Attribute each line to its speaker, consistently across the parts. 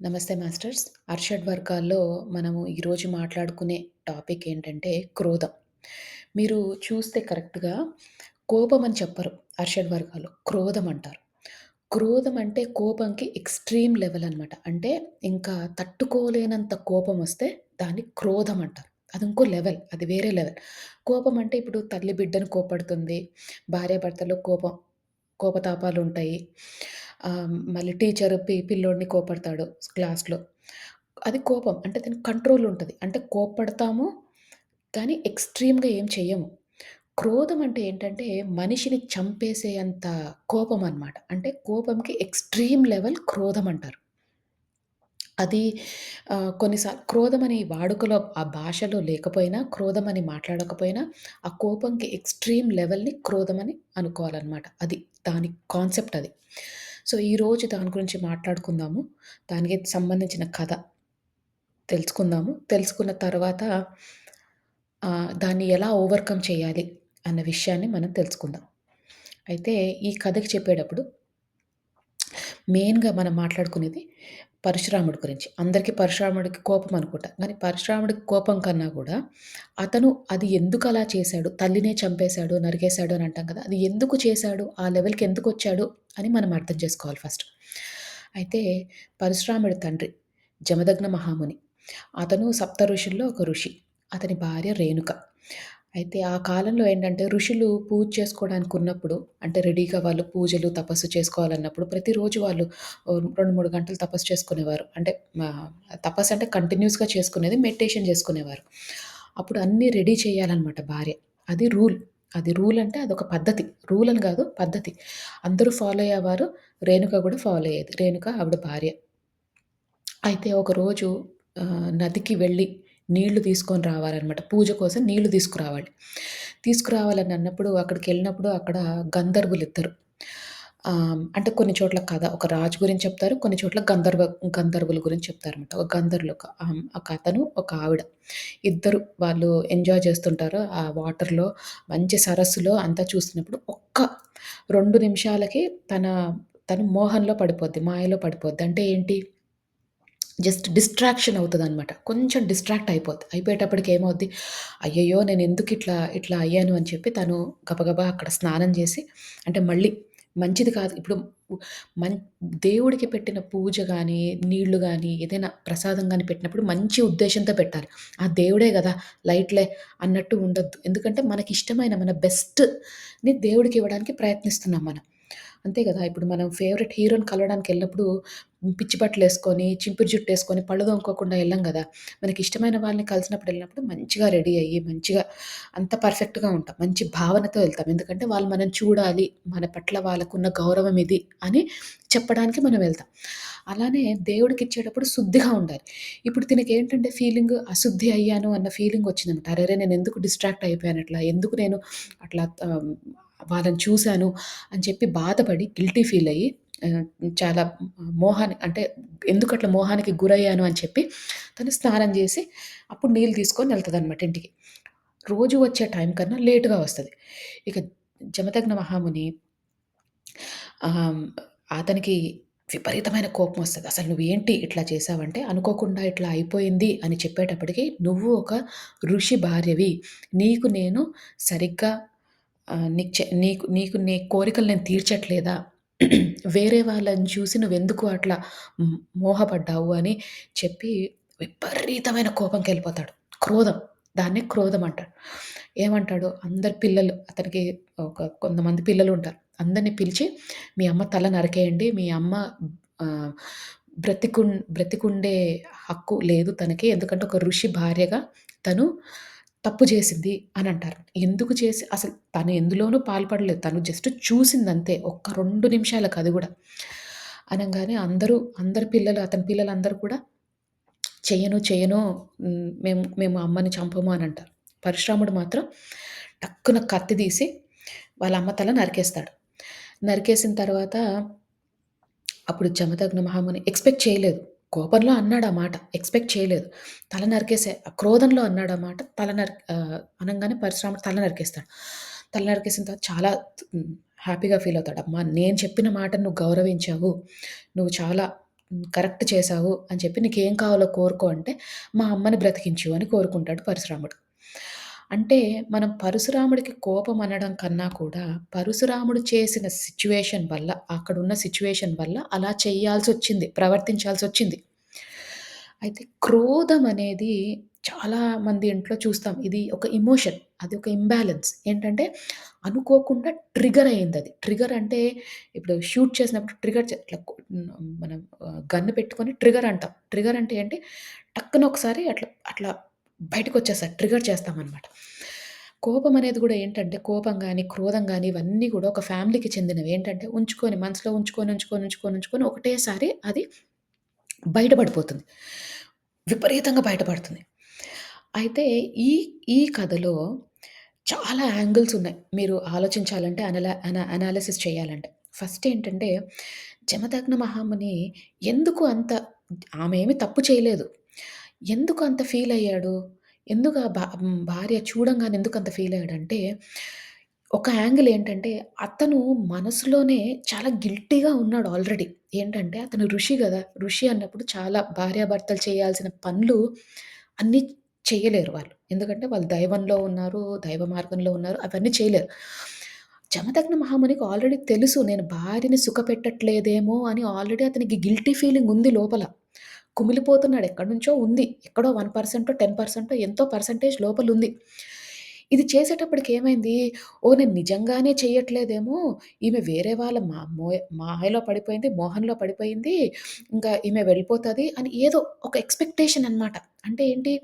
Speaker 1: నమస్తే మాస్టర్స్. అర్షడ్ వర్గాల్లో మనము ఈరోజు మాట్లాడుకునే టాపిక్ ఏంటంటే క్రోధం. మీరు చూస్తే కరెక్ట్‌గా కోపం అని చెప్పరు అర్షడ్ వర్గాల్లో. క్రోధం అంటారు. క్రోధం అంటే కోపంకి ఎక్స్‌ట్రీమ్ లెవెల్ అనమాట. అంటే ఇంకా తట్టుకోలేనంత కోపమొస్తే దాన్ని క్రోధం అంటారు. అది ఇంకో లెవెల్. అది వేరే లెవెల్. కోపం అంటే ఇప్పుడు తల్లి బిడ్డను కోప్పడుతుంది. భార్యాభర్తల్లో కోపతాపాలుంటాయి. మళ్ళీ టీచరు పిల్లోడిని కోప్పడతాడు క్లాస్‌లో. అది కోపం. అంటే దానికి కంట్రోల్ ఉంటది. అంటే కోప్పడతాము, కానీ ఎక్స్‌ట్రీమ్‌గా ఏం చెయ్యము. క్రోధం అంటే ఏంటంటే మనిషిని చంపేసేంత కోపం అన్నమాట. అంటే కోపంకి ఎక్స్‌ట్రీమ్ లెవెల్ క్రోధం అంటారు. అది క్రోధమని వాడుకలో ఆ భాషలో లేకపోయినా, క్రోధమని మాట్లాడకపోయినా, ఆ కోపంకి ఎక్స్‌ట్రీమ్ లెవెల్‌ని క్రోధమని అనుకోవాలనమాట. అది దాని కాన్సెప్ట్ అది. సో, ఈరోజు దాని గురించి మాట్లాడుకుందాము. దానికి సంబంధించిన కథ తెలుసుకుందాము. తెలుసుకున్న తర్వాత దాన్ని ఎలా ఓవర్‌కమ్ చేయాలి అన్న విషయాన్ని మనం తెలుసుకుందాం. అయితే ఈ కథకి చెప్పేటప్పుడు మెయిన్‌గా మనం మాట్లాడుకునేది పరశురాముడి గురించి. అందరికీ పరశురాముడికి కోపం అనుకుంటా. కానీ పరశురాముడికి కోపం కన్నా గూడా అతను అది ఎందుకలా చేశాడు? తల్లినే చంపేశాడు, నరికేశాడు అని అంటాం కదా! అది ఎందుకు చేశాడు? ఆ లెవెల్‌కి ఎందుకొచ్చాడు అని మనం అర్థం చేసుకోవాలి ఫస్ట్. అయితే పరశురాముడి తండ్రి జమదగ్న మహాముని. అతను సప్త ఋషుల్లో ఒక ఋషి. అతని భార్య రేణుక. అయితే ఆ కాలంలో ఏంటంటే ఋషులు పూజ చేసుకోవడానికున్నప్పుడు అంటే రెడీగా వాళ్ళు పూజలు, తపస్సు చేసుకోవాలన్నప్పుడు ప్రతిరోజు వాళ్ళు 2, 3 గంటలు తపస్సు చేసుకునేవారు. అంటే తపస్సు అంటే కంటిన్యూయస్‌గా చేసుకునేది మెడిటేషన్ చేసుకునేవారు. అప్పుడు అన్నీ రెడీ చేయాలనమాట భార్య. అది రూల్. అది రూల్ అంటే అదొక పద్ధతి. రూల్ అని గాదు పద్ధతి. అందరూ ఫాలో అయ్యేవారు. రేణుక గూడా ఫాలో అయ్యేది. రేణుక ఆవిడ భార్య. అయితే ఒకరోజు నదికి వెళ్ళి నీళ్లు తీసుకొని రావాలనమాట. పూజ కోసం నీళ్లు తీసుకురావాలి. తీసుకురావాలని అన్నప్పుడు అక్కడికెళ్ళినప్పుడు అక్కడ గంధర్వులిద్దరు. అంటే కొన్ని చోట్ల కథ ఒక రాజు గురించి చెప్తారు. కొన్ని చోట్ల గంధర్వుల గురించి చెప్తారనమాట. ఒక గంధర్వులు ఒక అతను, ఒక ఆవిడ. ఇద్దరు వాళ్ళు ఎంజాయ్ చేస్తుంటారు. ఆ వాటర్‌లో మంచి సరస్సులో అంతా చూస్తున్నప్పుడు 2 నిమిషాలకి తన తను మోహంలో పడిపోద్ది. మాయలో పడిపోద్ది. అంటే ఏంటి? జస్ట్ డిస్ట్రాక్షన్ అవుతదనమాట. కొంచెం డిస్ట్రాక్ట్ అయిపోద్ది. అయిపోయేటప్పటికి ఏమవుద్ది, అయ్యయ్యో! నేనెందుకిట్లా అయ్యాను అని చెప్పి తను గబగబా అక్కడ స్నానం చేసి అంటే మళ్ళీ మంచిది కాదు. ఇప్పుడు ఉ మన్ దేవుడికి పెట్టిన పూజ గాని, నీళ్లు గాని, ఏదైనా ప్రసాదం గాని పెట్టినప్పుడు మంచి ఉద్దేశ్యంతో పెట్టాలి. ఆ దేవుడే గదా! లైట్‌లే అన్నట్టు ఉండొద్దు. ఎందుకంటే మనకిష్టమైన మన బెస్ట్‌ని దేవుడికివ్వడానికి ప్రయత్నిస్తున్నాం మనం. అంతే గదా! ఇప్పుడు మనం ఫేవరెట్ హీరోని కలవడానికెళ్ళినప్పుడు పిచ్చి బట్టలేసుకొని, చింపిరి జుట్టేసుకొని, పళ్ళు తోముకోకుండా ఎళ్ళం గదా! మనకిష్టమైన వాళ్ళని కలిసినప్పుడు మంచిగా రెడీ అయ్యి, మంచిగా అంత పర్ఫెక్ట్‌గా ఉంటాం. మంచి భావనతో ఎళ్తాం. ఎందుకంటే వాళ్ళు మనం చూడాలి, మన పట్ల వాళ్ళకున్న గౌరవం ఇది అని చెప్పడానికి మనం వెళ్తాం. అలానే దేవుడికిచ్చేటప్పుడు శుద్ధిగా ఉండాలి. ఇప్పుడు తినకేంటంటే ఫీలింగ్ అశుద్ధి అయ్యాను అన్న ఫీలింగొచ్చిందనమాట. అరెరే! నేనెందుకు డిస్ట్రాక్ట్ అయిపోయాను అట్లా? ఎందుకు నేను అట్లా వాళ్ళని చూసాను అని చెప్పి బాధపడి గిల్టీ ఫీలయ్యి ఆహ్, చాలా అంటే ఎందుకట్లా మోహానికి గురయ్యాను అని చెప్పి తను స్నానం జేసి అప్పుడు నీళ్ళు తీసుకొని ఎళ్తదనమాట ఇంటికి. రోజు వచ్చే టైం కన్నా లేట్‌గా వస్తది. ఇక జమదగ్న మహాముని ఆహ్, అతనికి విపరీతమైన కోపమొస్తది. "అసలు నువ్వేంటి ఇట్లా చేశావంటే, అనుకోకుండా ఇట్లా అయిపోయింది" అని చెప్పేటప్పటికి, "నువ్వు ఒక ఋషి భార్యవి. నీకు నేను సరిగ్గా నీకు నీకు నీకు నీ కోరికలు నేను తీర్చట్లేదా? వేరే వాళ్ళని చూసి నువ్వెందుకు అట్లా మోహపడ్డావు" అని చెప్పి విపరీతమైన కోపంకెళ్ళిపోతాడు. క్రోధం. దాన్నే క్రోధం అంటారు. ఏమంటాడు అందరు పిల్లలు అతనికి కొంతమంది పిల్లలుంటారు. అందరిని పిలిచి, "మీ అమ్మ తల నరికేయండి. మీ అమ్మ ఆహ్, బ్రతికుండే హక్కు లేదు తనకి. ఎందుకంటే ఒక ఋషి భార్యగా తను తప్పు చేసింది" అనంటారు. ఎందుకు చేసి అసలు తను ఎందులోనూ పాల్పడలేదు. తను జస్ట్ చూసిందంతే. ఒక్క 2 నిమిషాలకు అది గూడా. అనంగానే అందరు పిల్లలు అతని పిల్లలందరూ కూడా చెయ్యను. మేము అమ్మని చంపము అనంటారు. పరశురాముడు మాత్రం టక్కున కత్తి తీసి వాళ్ళ అమ్మ తల నరికేస్తాడు. నరికేసిన తర్వాత అప్పుడు జమదగ్న మహాముని ఎక్స్‌పెక్ట్ చేయలేదు. కోపంలో అన్నాడు ఆ మాట. ఎక్స్‌పెక్ట్ చేయలేదు. తల నరికేసే క్రోధంలో అన్నాడు ఆ మాట. అనంగానే పరశురాముడు తల నరికేస్తాడు. తల నరికేసిన తర్వాత చాలా హ్యాపీగా ఫీల్ అవుతాడు. అమ్మా! నేను చెప్పిన మాట నువ్వు గౌరవించావు. నువ్వు చాలా కరెక్ట్ చేశావు అని చెప్పి నీకేం కావాలో కోరుకో అంటే, మా అమ్మని బ్రతికించు అని కోరుకుంటాడు పరశురాముడు. అంటే మనం పరశురాముడికి కోపం అనడం కన్నా కూడా, పరశురాముడు చేసిన సిట్యుయేషన్ వల్ల, అక్కడున్న సిట్యుయేషన్ వల్ల అలా చేయాల్సొచ్చింది, ప్రవర్తించాల్సొచ్చింది. అయితే క్రోధం అనేది చాలా మంది ఇంట్లో చూస్తాం. ఇది ఒక ఎమోషన్. అది ఒక ఇంబాలెన్స్. ఏంటంటే అనుకోకుండా ట్రిగ్గర్ అయిందది. ట్రిగ్గర్ అంటే ఇప్పుడు షూట్ చేసినప్పుడు ట్రిగ్గర్ ఇట్లా మనం గన్ పెట్టుకొని ట్రిగ్గర్ అంటాం. ట్రిగ్గర్ అంటే ఏంటి? టక్కున ఒకసారి అట్లా అట్లా బయటకొచ్చేస్తది. ట్రిగ్గర్ చేస్తామనమాట. కోపం అనేది గూడా ఏంటంటే కోపం గాని, క్రోధం గాని ఇవన్నీ గూడా ఒక ఫ్యామిలీకి చెందినవి. ఏంటంటే ఉంచుకొని మనసులో ఉంచుకొని ఒకటేసారి అది బయట పడిపోతుంది. విపరీతంగా బయటపడుతుంది. అయితే ఈ ఈ కథలో చాలా యాంగిల్స్ ఉన్నాయి. మీరు ఆలోచించాలంటే అనాలిసిస్ చేయాలంటే. ఫస్ట్ ఏంటంటే జమదగ్న మహాముని ఎందుకు అంత ఆమె ఏమి తప్పు చేయలేదు. ఎందుకు అంత ఫీల్ అయ్యాడు? ఎందుకు భార్య చూడంగానే ఎందుకంత ఫీల్ అయ్యాడంటే, ఒక యాంగిల్ ఏంటంటే, అతను మనసులోనే చాలా గిల్టీగా ఉన్నాడు ఆల్రెడీ. ఏంటంటే, అతను ఋషి గదా! ఋషి అన్నప్పుడు చాలా భార్యాభర్తలు చేయాల్సిన పనులు అన్నీ చెయ్యలేరు వాళ్ళు. ఎందుకంటే, వాళ్ళు దైవంలో ఉన్నారు, దైవ మార్గంలో ఉన్నారు. అవన్నీ చేయలేరు. జమదగ్న మహామునికి ఆల్రెడీ తెలుసు నేను భార్యని సుఖపెట్టట్లేదేమో అని ఆల్రెడీ అతనికి గిల్టీ ఫీలింగ్ ఉంది లోపల. కుమిలిపోతున్నాడు. ఎక్కడినుంచో ఉంది. ఎక్కడో 1% 10% ఎంతో పర్సెంటేజ్ లోపలుంది. ఇది చేసేటప్పటికి ఏమైంది, ఓహ్! నేను నిజంగానే చెయ్యట్లేదేమో, ఈమె వేరే వాళ్ళ మాయలో పడిపోయింది, మోహంలో పడిపోయింది. ఇంకా ఈమె వెళ్ళిపోతది అని ఏదో ఒక ఎక్స్‌పెక్టేషన్ అన్నమాట. అంటే ఏంటి,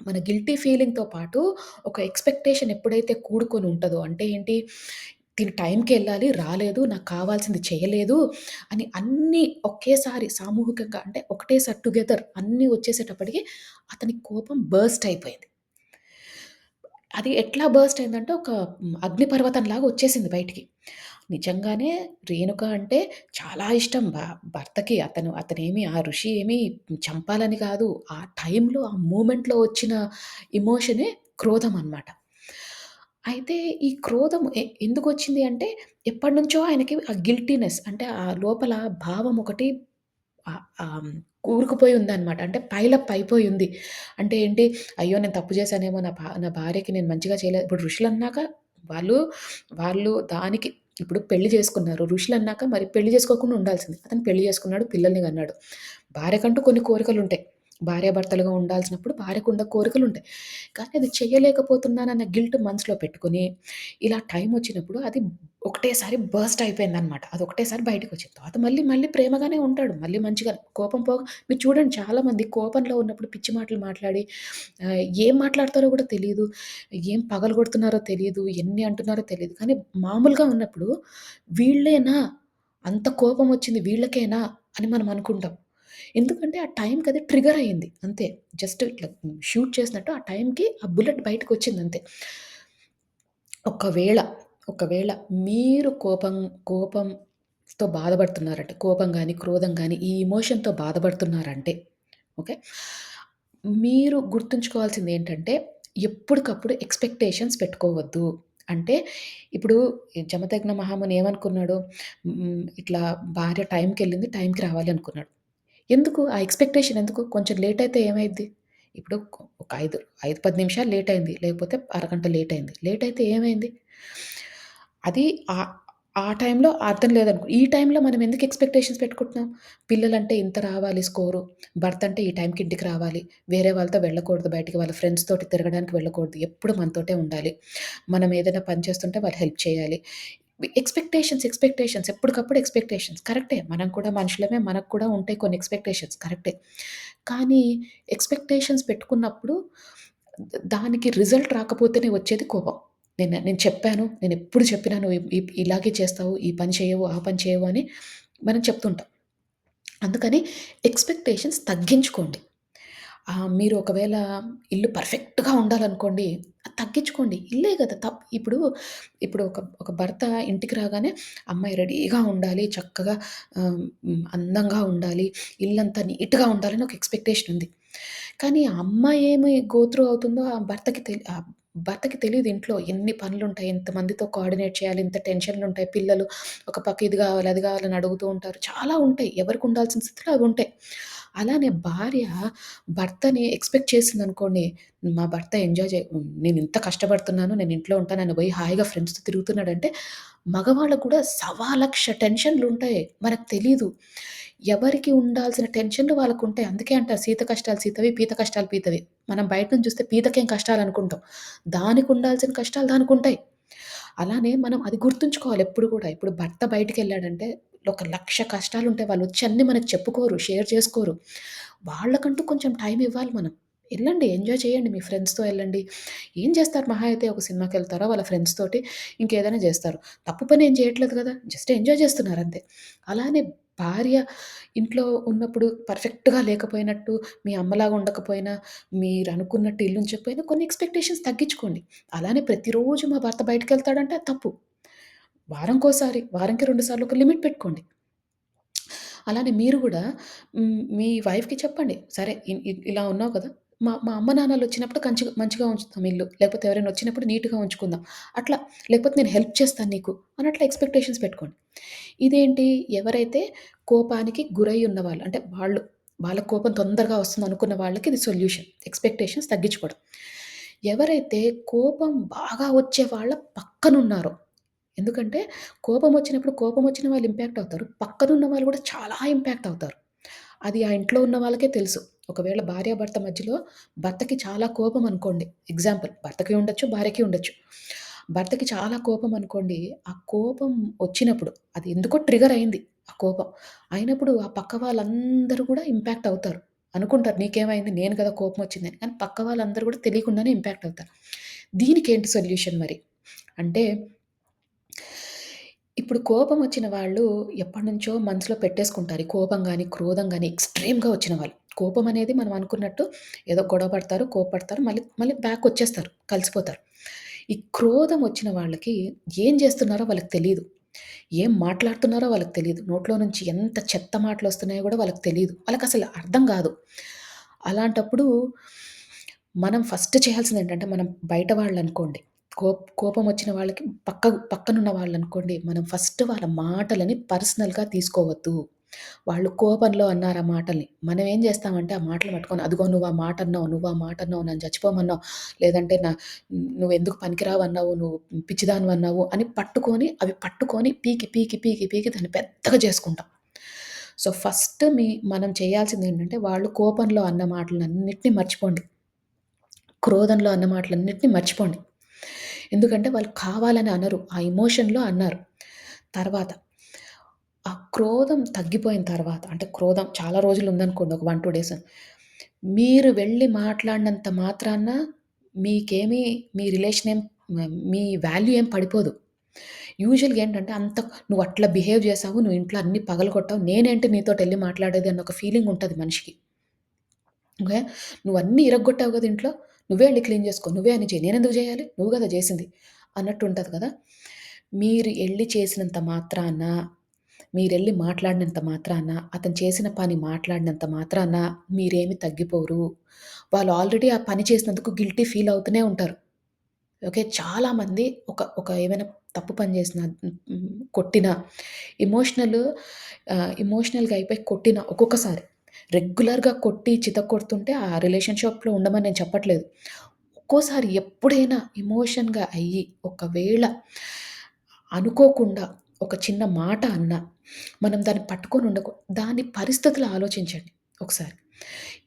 Speaker 1: మన గిల్టీ ఫీలింగ్‌తో పాటు ఒక ఎక్స్‌పెక్టేషన్ ఎప్పుడైతే కూడుకొని ఉంటదో, అంటే ఏంటి, తిను టైంకెళ్ళాలి, రాలేదు, నాకు కావాల్సింది చేయలేదు అని అన్నీ ఒకేసారి సామూహికంగా అంటే ఒకటేసారి టుగెదర్ అన్నీ వచ్చేసేటప్పటికి అతని కోపం బర్స్ట్ అయిపోయింది. అది ఎట్లా బర్స్ట్ అయిందంటే ఒక అగ్నిపర్వతంలాగా వచ్చేసింది బయటికి. నిజంగానే రేణుక అంటే చాలా ఇష్టం భర్తకి. అతనేమి ఆ ఋషి ఏమి చంపాలని కాదు. ఆ టైంలో, ఆ మూమెంట్‌లో వచ్చిన ఎమోషనే క్రోధం అన్నమాట. అయితే ఈ క్రోధం ఎందుకొచ్చింది అంటే ఎప్పటినుంచో ఆయనకి ఆ గిల్టీనెస్ అంటే ఆ లోపల భావం ఒకటి ఆహ్, ఆహ్, కూరుకుపోయి ఉందన్నమాట. అంటే పైలప్ అయిపోయి ఉంది. అంటే ఏంటి, అయ్యో! నేను తప్పు చేశానేమో నా భార్యకి నేను మంచిగా చేయలేదు. ఇప్పుడు ఋషులన్నాక వాళ్ళు, వాళ్ళు దానికి ఇప్పుడు పెళ్లి చేసుకున్నారు. ఋషులన్నాక మరి పెళ్లి చేసుకోకుండా ఉండాల్సింది. అతను పెళ్లి చేసుకున్నాడు, పిల్లల్ని కన్నాడు. భార్యకంటూ కొన్ని కోరికలుంటాయి. భార్యాభర్తలుగా ఉండాల్సినప్పుడు భార్యకున్న కోరికలుంటాయి. కానీ అది చేయలేకపోతున్నానన్న గిల్ట్ మనసులో పెట్టుకొని, ఇలా టైమొచ్చినప్పుడు అది ఒకటేసారి బర్స్ట్ అయిపోయిందనమాట. అది ఒకటేసారి బయటికొచ్చింది. తర్వాత మళ్ళీ, మళ్ళీ ప్రేమగానే ఉంటాడు. మళ్ళీ మంచిగా కోపం పోగా మీరు చూడండి చాలామంది కోపంలో ఉన్నప్పుడు పిచ్చి మాటలు మాట్లాడి ఏం మాట్లాడతారో గూడా తెలీదు. ఏం పగలగొడుతున్నారో తెలీదు. ఎన్ని అంటున్నారో తెలీదు. కానీ మామూలుగా ఉన్నప్పుడు వీళ్ళేనా? అంత కోపమొచ్చింది వీళ్ళకేనా? అని మనం అనుకుంటాం. ఎందుకంటే ఆ టైంకది ట్రిగ్గర్ అయింది. అంతే. జస్ట్ ఇట్లా షూట్ చేసినట్టు ఆ టైంకి ఆ బుల్లెట్ బయటకొచ్చిందంతే. ఒకవేళ, ఒకవేళ మీరు కోపంతో బాధపడుతున్నారంటే, కోపం గాని, క్రోధం గాని, ఈ ఎమోషన్‌తో బాధపడుతున్నారంటే, ఓకే. మీరు గుర్తుంచుకోవాల్సిందేంటంటే, ఎప్పటికప్పుడు ఎక్స్‌పెక్టేషన్స్ పెట్టుకోవద్దు. అంటే, ఇప్పుడు ఈ జమదగ్న మహాముని ఏమనుకున్నాడు, ఇట్లా భార్య టైంకెళ్ళింది, టైంకి రావాలి అనుకున్నాడు. ఎందుకు? ఆ ఎక్స్‌పెక్టేషన్ ఎందుకు? కొంచెం లేట్ అయితే ఏమైద్ది? ఇప్పుడు ఒక 5, 10 నిమిషాలు లేట్ అయింది. లేకపోతే అరగంట లేట్ అయింది. లేట్ అయితే ఏమైంది? అది ఆ టైంలో అర్థం లేదనుకో. ఈ టైంలో మనం ఎందుకు ఎక్స్‌పెక్టేషన్స్ పెట్టుకుంటున్నాం? పిల్లలంటే ఇంత రావాలి స్కోరు. భర్త అంటే ఈ టైంకి ఇంటికి రావాలి. వేరే వాళ్ళతో వెళ్ళకూడదు బయటికి. వాళ్ళ ఫ్రెండ్స్ తోటి తిరగడానికి వెళ్ళకూడదు. ఎప్పుడు మనతోటే ఉండాలి. మనం ఏదైనా పని చేస్తుంటే వాళ్ళు హెల్ప్ చేయాలి. ఎక్స్‌పెక్టేషన్స్ ఎప్పటికప్పుడు ఎక్స్‌పెక్టేషన్స్ కరెక్టే. మనం కూడా మనుషులమే. మనకు కూడా ఉంటాయి కొన్ని ఎక్స్‌పెక్టేషన్స్ కరెక్టే. కానీ ఎక్స్‌పెక్టేషన్స్ పెట్టుకున్నప్పుడు దానికి రిజల్ట్ రాకపోతేనే వచ్చేది కోపం. నేను చెప్పాను. నేనెప్పుడు చెప్పినా నువ్వు ఇలాగే చేస్తావు. ఈ పని చేయవు, ఆ పని చేయవు అని మనం చెప్తుంటాం. అందుకని ఎక్స్‌పెక్టేషన్స్ తగ్గించుకోండి. మీరు ఒకవేళ ఇల్లు పర్ఫెక్ట్‌గా ఉండాలనుకోండి, అది తగ్గించుకోండి. ఇల్లే గదా! ఇప్పుడు ఒక భర్త ఇంటికి రాగానే అమ్మాయి రెడీగా ఉండాలి, చక్కగా అందంగా ఉండాలి, ఇల్లంతా నీట్‌గా ఉండాలని ఒక ఎక్స్‌పెక్టేషన్ ఉంది. కానీ ఆ అమ్మాయి ఏమి గో త్రూ అవుతుందో ఆ భర్తకి భర్తకి తెలీదు ఇంట్లో ఎన్ని పనులుంటాయి, ఎంతమందితో కోఆర్డినేట్ చేయాలి, ఇంత టెన్షన్‌లుంటాయి. పిల్లలు ఒక పక్క ఇది గావాలి, అది గావాలని అడుగుతూ ఉంటారు. చాలా ఉంటాయి. ఎవరికి ఉండాల్సిన స్థితిలో అవుంటాయి. అలానే భార్య భర్తని ఎక్స్‌పెక్ట్ చేసిందనుకోండి, మా భర్త ఎంజాయ్ నేనింత కష్టపడుతున్నాను, నేను ఇంట్లో ఉంటాను, ఆయన పోయి హాయిగా ఫ్రెండ్స్‌తో తిరుగుతున్నాడంటే, మగవాళ్ళకి కూడా సవాలక్ష టెన్షన్‌లుంటాయి. మనకు తెలీదు. ఎవరికి ఉండాల్సిన టెన్షన్‌లు వాళ్ళకుంటాయి. అందుకే అంటారు సీత కష్టాలు సీతవి, పీత కష్టాలు పీతవి. మనం బయట నుంచి చూస్తే పీతకేం కష్టాలనుకుంటాం. దానికుండాల్సిన కష్టాలు దానికుంటాయి. అలానే మనం అది గుర్తుంచుకోవాలి ఎప్పుడు గూడా. ఇప్పుడు భర్త బయటికెళ్ళాడంటే ఒక 1,00,000 కష్టాలుంటాయి. వాళ్ళొచ్చి అన్నీ మనకు చెప్పుకోరు, షేర్ చేసుకోరు. వాళ్ళకంటూ కొంచెం టైం ఇవ్వాలి మనం. ఎళ్ళండి, ఎంజాయ్ చేయండి. మీ ఫ్రెండ్స్‌తో ఎళ్ళండి. ఏం చేస్తారు మహా అయితే ఒక సినిమాకెళ్తారా వాళ్ళ ఫ్రెండ్స్ తోటి, ఇంకేదైనా జేస్తారు. తప్పు పనేం చేయట్లేదు గదా! జస్ట్ ఎంజాయ్ చేస్తున్నారంతే. అలానే భార్య ఇంట్లో ఉన్నప్పుడు పర్ఫెక్ట్‌గా లేకపోయినట్టు, మీ అమ్మలాగా ఉండకపోయినా, మీరనుకున్నట్టు ఇల్లుంచకపోయినా కొన్ని ఎక్స్‌పెక్టేషన్స్ తగ్గించుకోండి. అలానే ప్రతిరోజు మా భర్త బయటికెళ్తాడంటే అది తప్పు. వారంకోసారి, వారానికి 2 సార్లు ఒక లిమిట్ పెట్టుకోండి. అలానే మీరు గూడా మీ వైఫ్‌కి చెప్పండి. సరే ఇలా ఉన్నావు కదా! మా మా అమ్మ నాన్నలొచ్చినప్పుడు మంచిగా ఉంచుతాం ఇల్లు. లేకపోతే ఎవరైనా వచ్చినప్పుడు నీట్‌గా ఉంచుకుందాం. అట్లా. లేకపోతే నేను హెల్ప్ చేస్తాను నీకు అన్నట్లు ఎక్స్‌పెక్టేషన్స్ పెట్టుకోండి. ఇదేంటి ఎవరైతే కోపానికి గురై ఉన్నవాళ్ళు అంటే వాళ్ళకి కోపం తొందరగా వస్తుందనుకున్న వాళ్ళకి ఇది సొల్యూషన్. ఎక్స్‌పెక్టేషన్స్ తగ్గించుకోవడం. ఎవరైతే కోపం బాగా వచ్చే వాళ్ళ పక్కనున్నారో ఎందుకంటే కోపమొచ్చిన వాళ్ళు ఇంపాక్ట్ అవుతారు. పక్కనున్న వాళ్ళు గూడా చాలా ఇంపాక్ట్ అవుతారు. అది ఆ ఇంట్లో ఉన్న వాళ్ళకే తెలుసు. ఒకవేళ భార్యాభర్త మధ్యలో భర్తకి చాలా కోపం అనుకోండి. ఎగ్జాంపుల్ భర్తకి ఉండొచ్చు, భార్యకి ఉండొచ్చు. భర్తకి చాలా కోపం అనుకోండి. ఆ కోపం వచ్చినప్పుడు అది ఎందుకో ట్రిగ్గర్ అయింది ఆ కోపం. అయినప్పుడు ఆ పక్క వాళ్ళందరూ గూడా ఇంపాక్ట్ అవుతారు. అనుకుంటారు నీకేమైంది? నేను కదా కోపం వచ్చిందని. కానీ పక్క వాళ్ళందరూ గూడా తెలియకుండానే ఇంపాక్ట్ అవుతారు. దీనికేంటి సొల్యూషన్ మరి? అంటే ఇప్పుడు కోపమొచ్చిన వాళ్ళు ఎప్పటినుంచో మనసులో పెట్టేసుకుంటారు. ఈ కోపం గాని, క్రోధం గాని ఎక్స్‌ట్రీమ్‌గా వచ్చిన వాళ్ళు. కోపం అనేది మనం అనుకున్నట్టు ఏదో గొడవ పడతారు, కోప్పడతారు, మళ్ళీ మళ్ళీ బ్యాకొచ్చేస్తారు. కలిసిపోతారు. ఈ క్రోధం వచ్చిన వాళ్ళకి ఏం చేస్తున్నారో వాళ్ళకి తెలీదు. ఏం మాట్లాడుతున్నారో వాళ్ళకి తెలీదు. నోట్లో నుంచి ఎంత చెత్త మాటలొస్తున్నాయో గూడా వాళ్ళకి తెలీదు. వాళ్ళకసలు అర్థం గాదు. అలాంటప్పుడు మనం ఫస్ట్ చేయాల్సిందేంటంటే, మనం బయట వాళ్ళనుకోండి, కోపమొచ్చిన వాళ్ళకి పక్కనున్న వాళ్ళనుకోండి, మనం ఫస్ట్ వాళ్ళ మాటలని పర్సనల్‌గా తీసుకోవద్దు. వాళ్ళు కోపంలో అన్నారు ఆ మాటల్ని. మనం ఏం చేస్తామంటే, ఆ మాటలు పట్టుకొని, "అదిగో నువ్వు ఆ మాటన్నావు, నువ్వు ఆ మాటన్నావు, నన్ను చచ్చిపోమన్నావు, లేదంటే నువ్వెందుకు పనికిరావన్నావు, నువ్వు పిచ్చిదానివన్నావు" అని పట్టుకొని పీకి, పీకి, పీకి, పీకి దాన్ని పెద్దగా చేసుకుంటాం. సో, ఫస్ట్ మనం చేయాల్సిందేంటంటే, వాళ్ళు కోపంలో అన్న మాటలన్నిటిని మర్చిపోండి. క్రోధంలో అన్న మాటలన్నిటిని మర్చిపోండి. ఎందుకంటే వాళ్ళు కావాలని అనరు. ఆ ఎమోషన్‌లో అన్నారు. తర్వాత ఆ క్రోధం తగ్గిపోయిన తర్వాత అంటే క్రోధం చాలా రోజులుందనుకోండి ఒక 1, 2 డేస్. మీరు వెళ్లి మాట్లాడినంత మాత్రాన మీకేమి మీ రిలేషన్ ఏం మీ వాల్యూ ఏం పడిపోదు. యూజువల్‌గా ఏంటంటే నువ్వట్లా బిహేవ్ చేసావు, నువ్వు ఇంట్లో అన్నీ పగలగొట్టావు, నేనేంటి నీతోటెళ్లి మాట్లాడేది అన్న ఒక ఫీలింగ్ ఉంటది మనిషికి. ఓకే. "నువ్వన్నీ ఇరగ్గొట్టావు గదా ఇంట్లో. నువ్వే ఎళ్లి క్లీన్ జేసుకో. నువ్వే అన్ని చెయి. నేనెందుకు జేయాలి? నువ్వు గదా జేసింది" అన్నట్టుంటది కదా! మీరు ఎళ్లి చేసినంత మాత్రాన, మీరెళ్లి మాట్లాడినంత మాత్రాన, అతను చేసిన పని మాట్లాడినంత మాత్రాన మీరేమి తగ్గిపోరు. వాళ్ళు ఆల్రెడీ ఆ పని చేసినందుకు గిల్టీ ఫీల్ అవుతూనే ఉంటారు. ఓకే. చాలామంది ఏమైనా తప్పు పని చేసినా, కొట్టినా, ఎమోషనల్ ఎమోషనల్‌గా అయిపోయి కొట్టినా ఒక్కొక్కసారి రెగ్యులర్‌గా కొట్టి చితక్కొడుతుంటే ఆ రిలేషన్‌షిప్‌లో ఉండమని నేను చెప్పట్లేదు. ఒక్కోసారి ఎప్పుడైనా ఎమోషన్‌గా అయ్యి ఒకవేళ అనుకోకుండా ఒక చిన్న మాట అన్నా, మనం దాన్ని పట్టుకొని దాని పరిస్థితులు ఆలోచించండి ఒకసారి.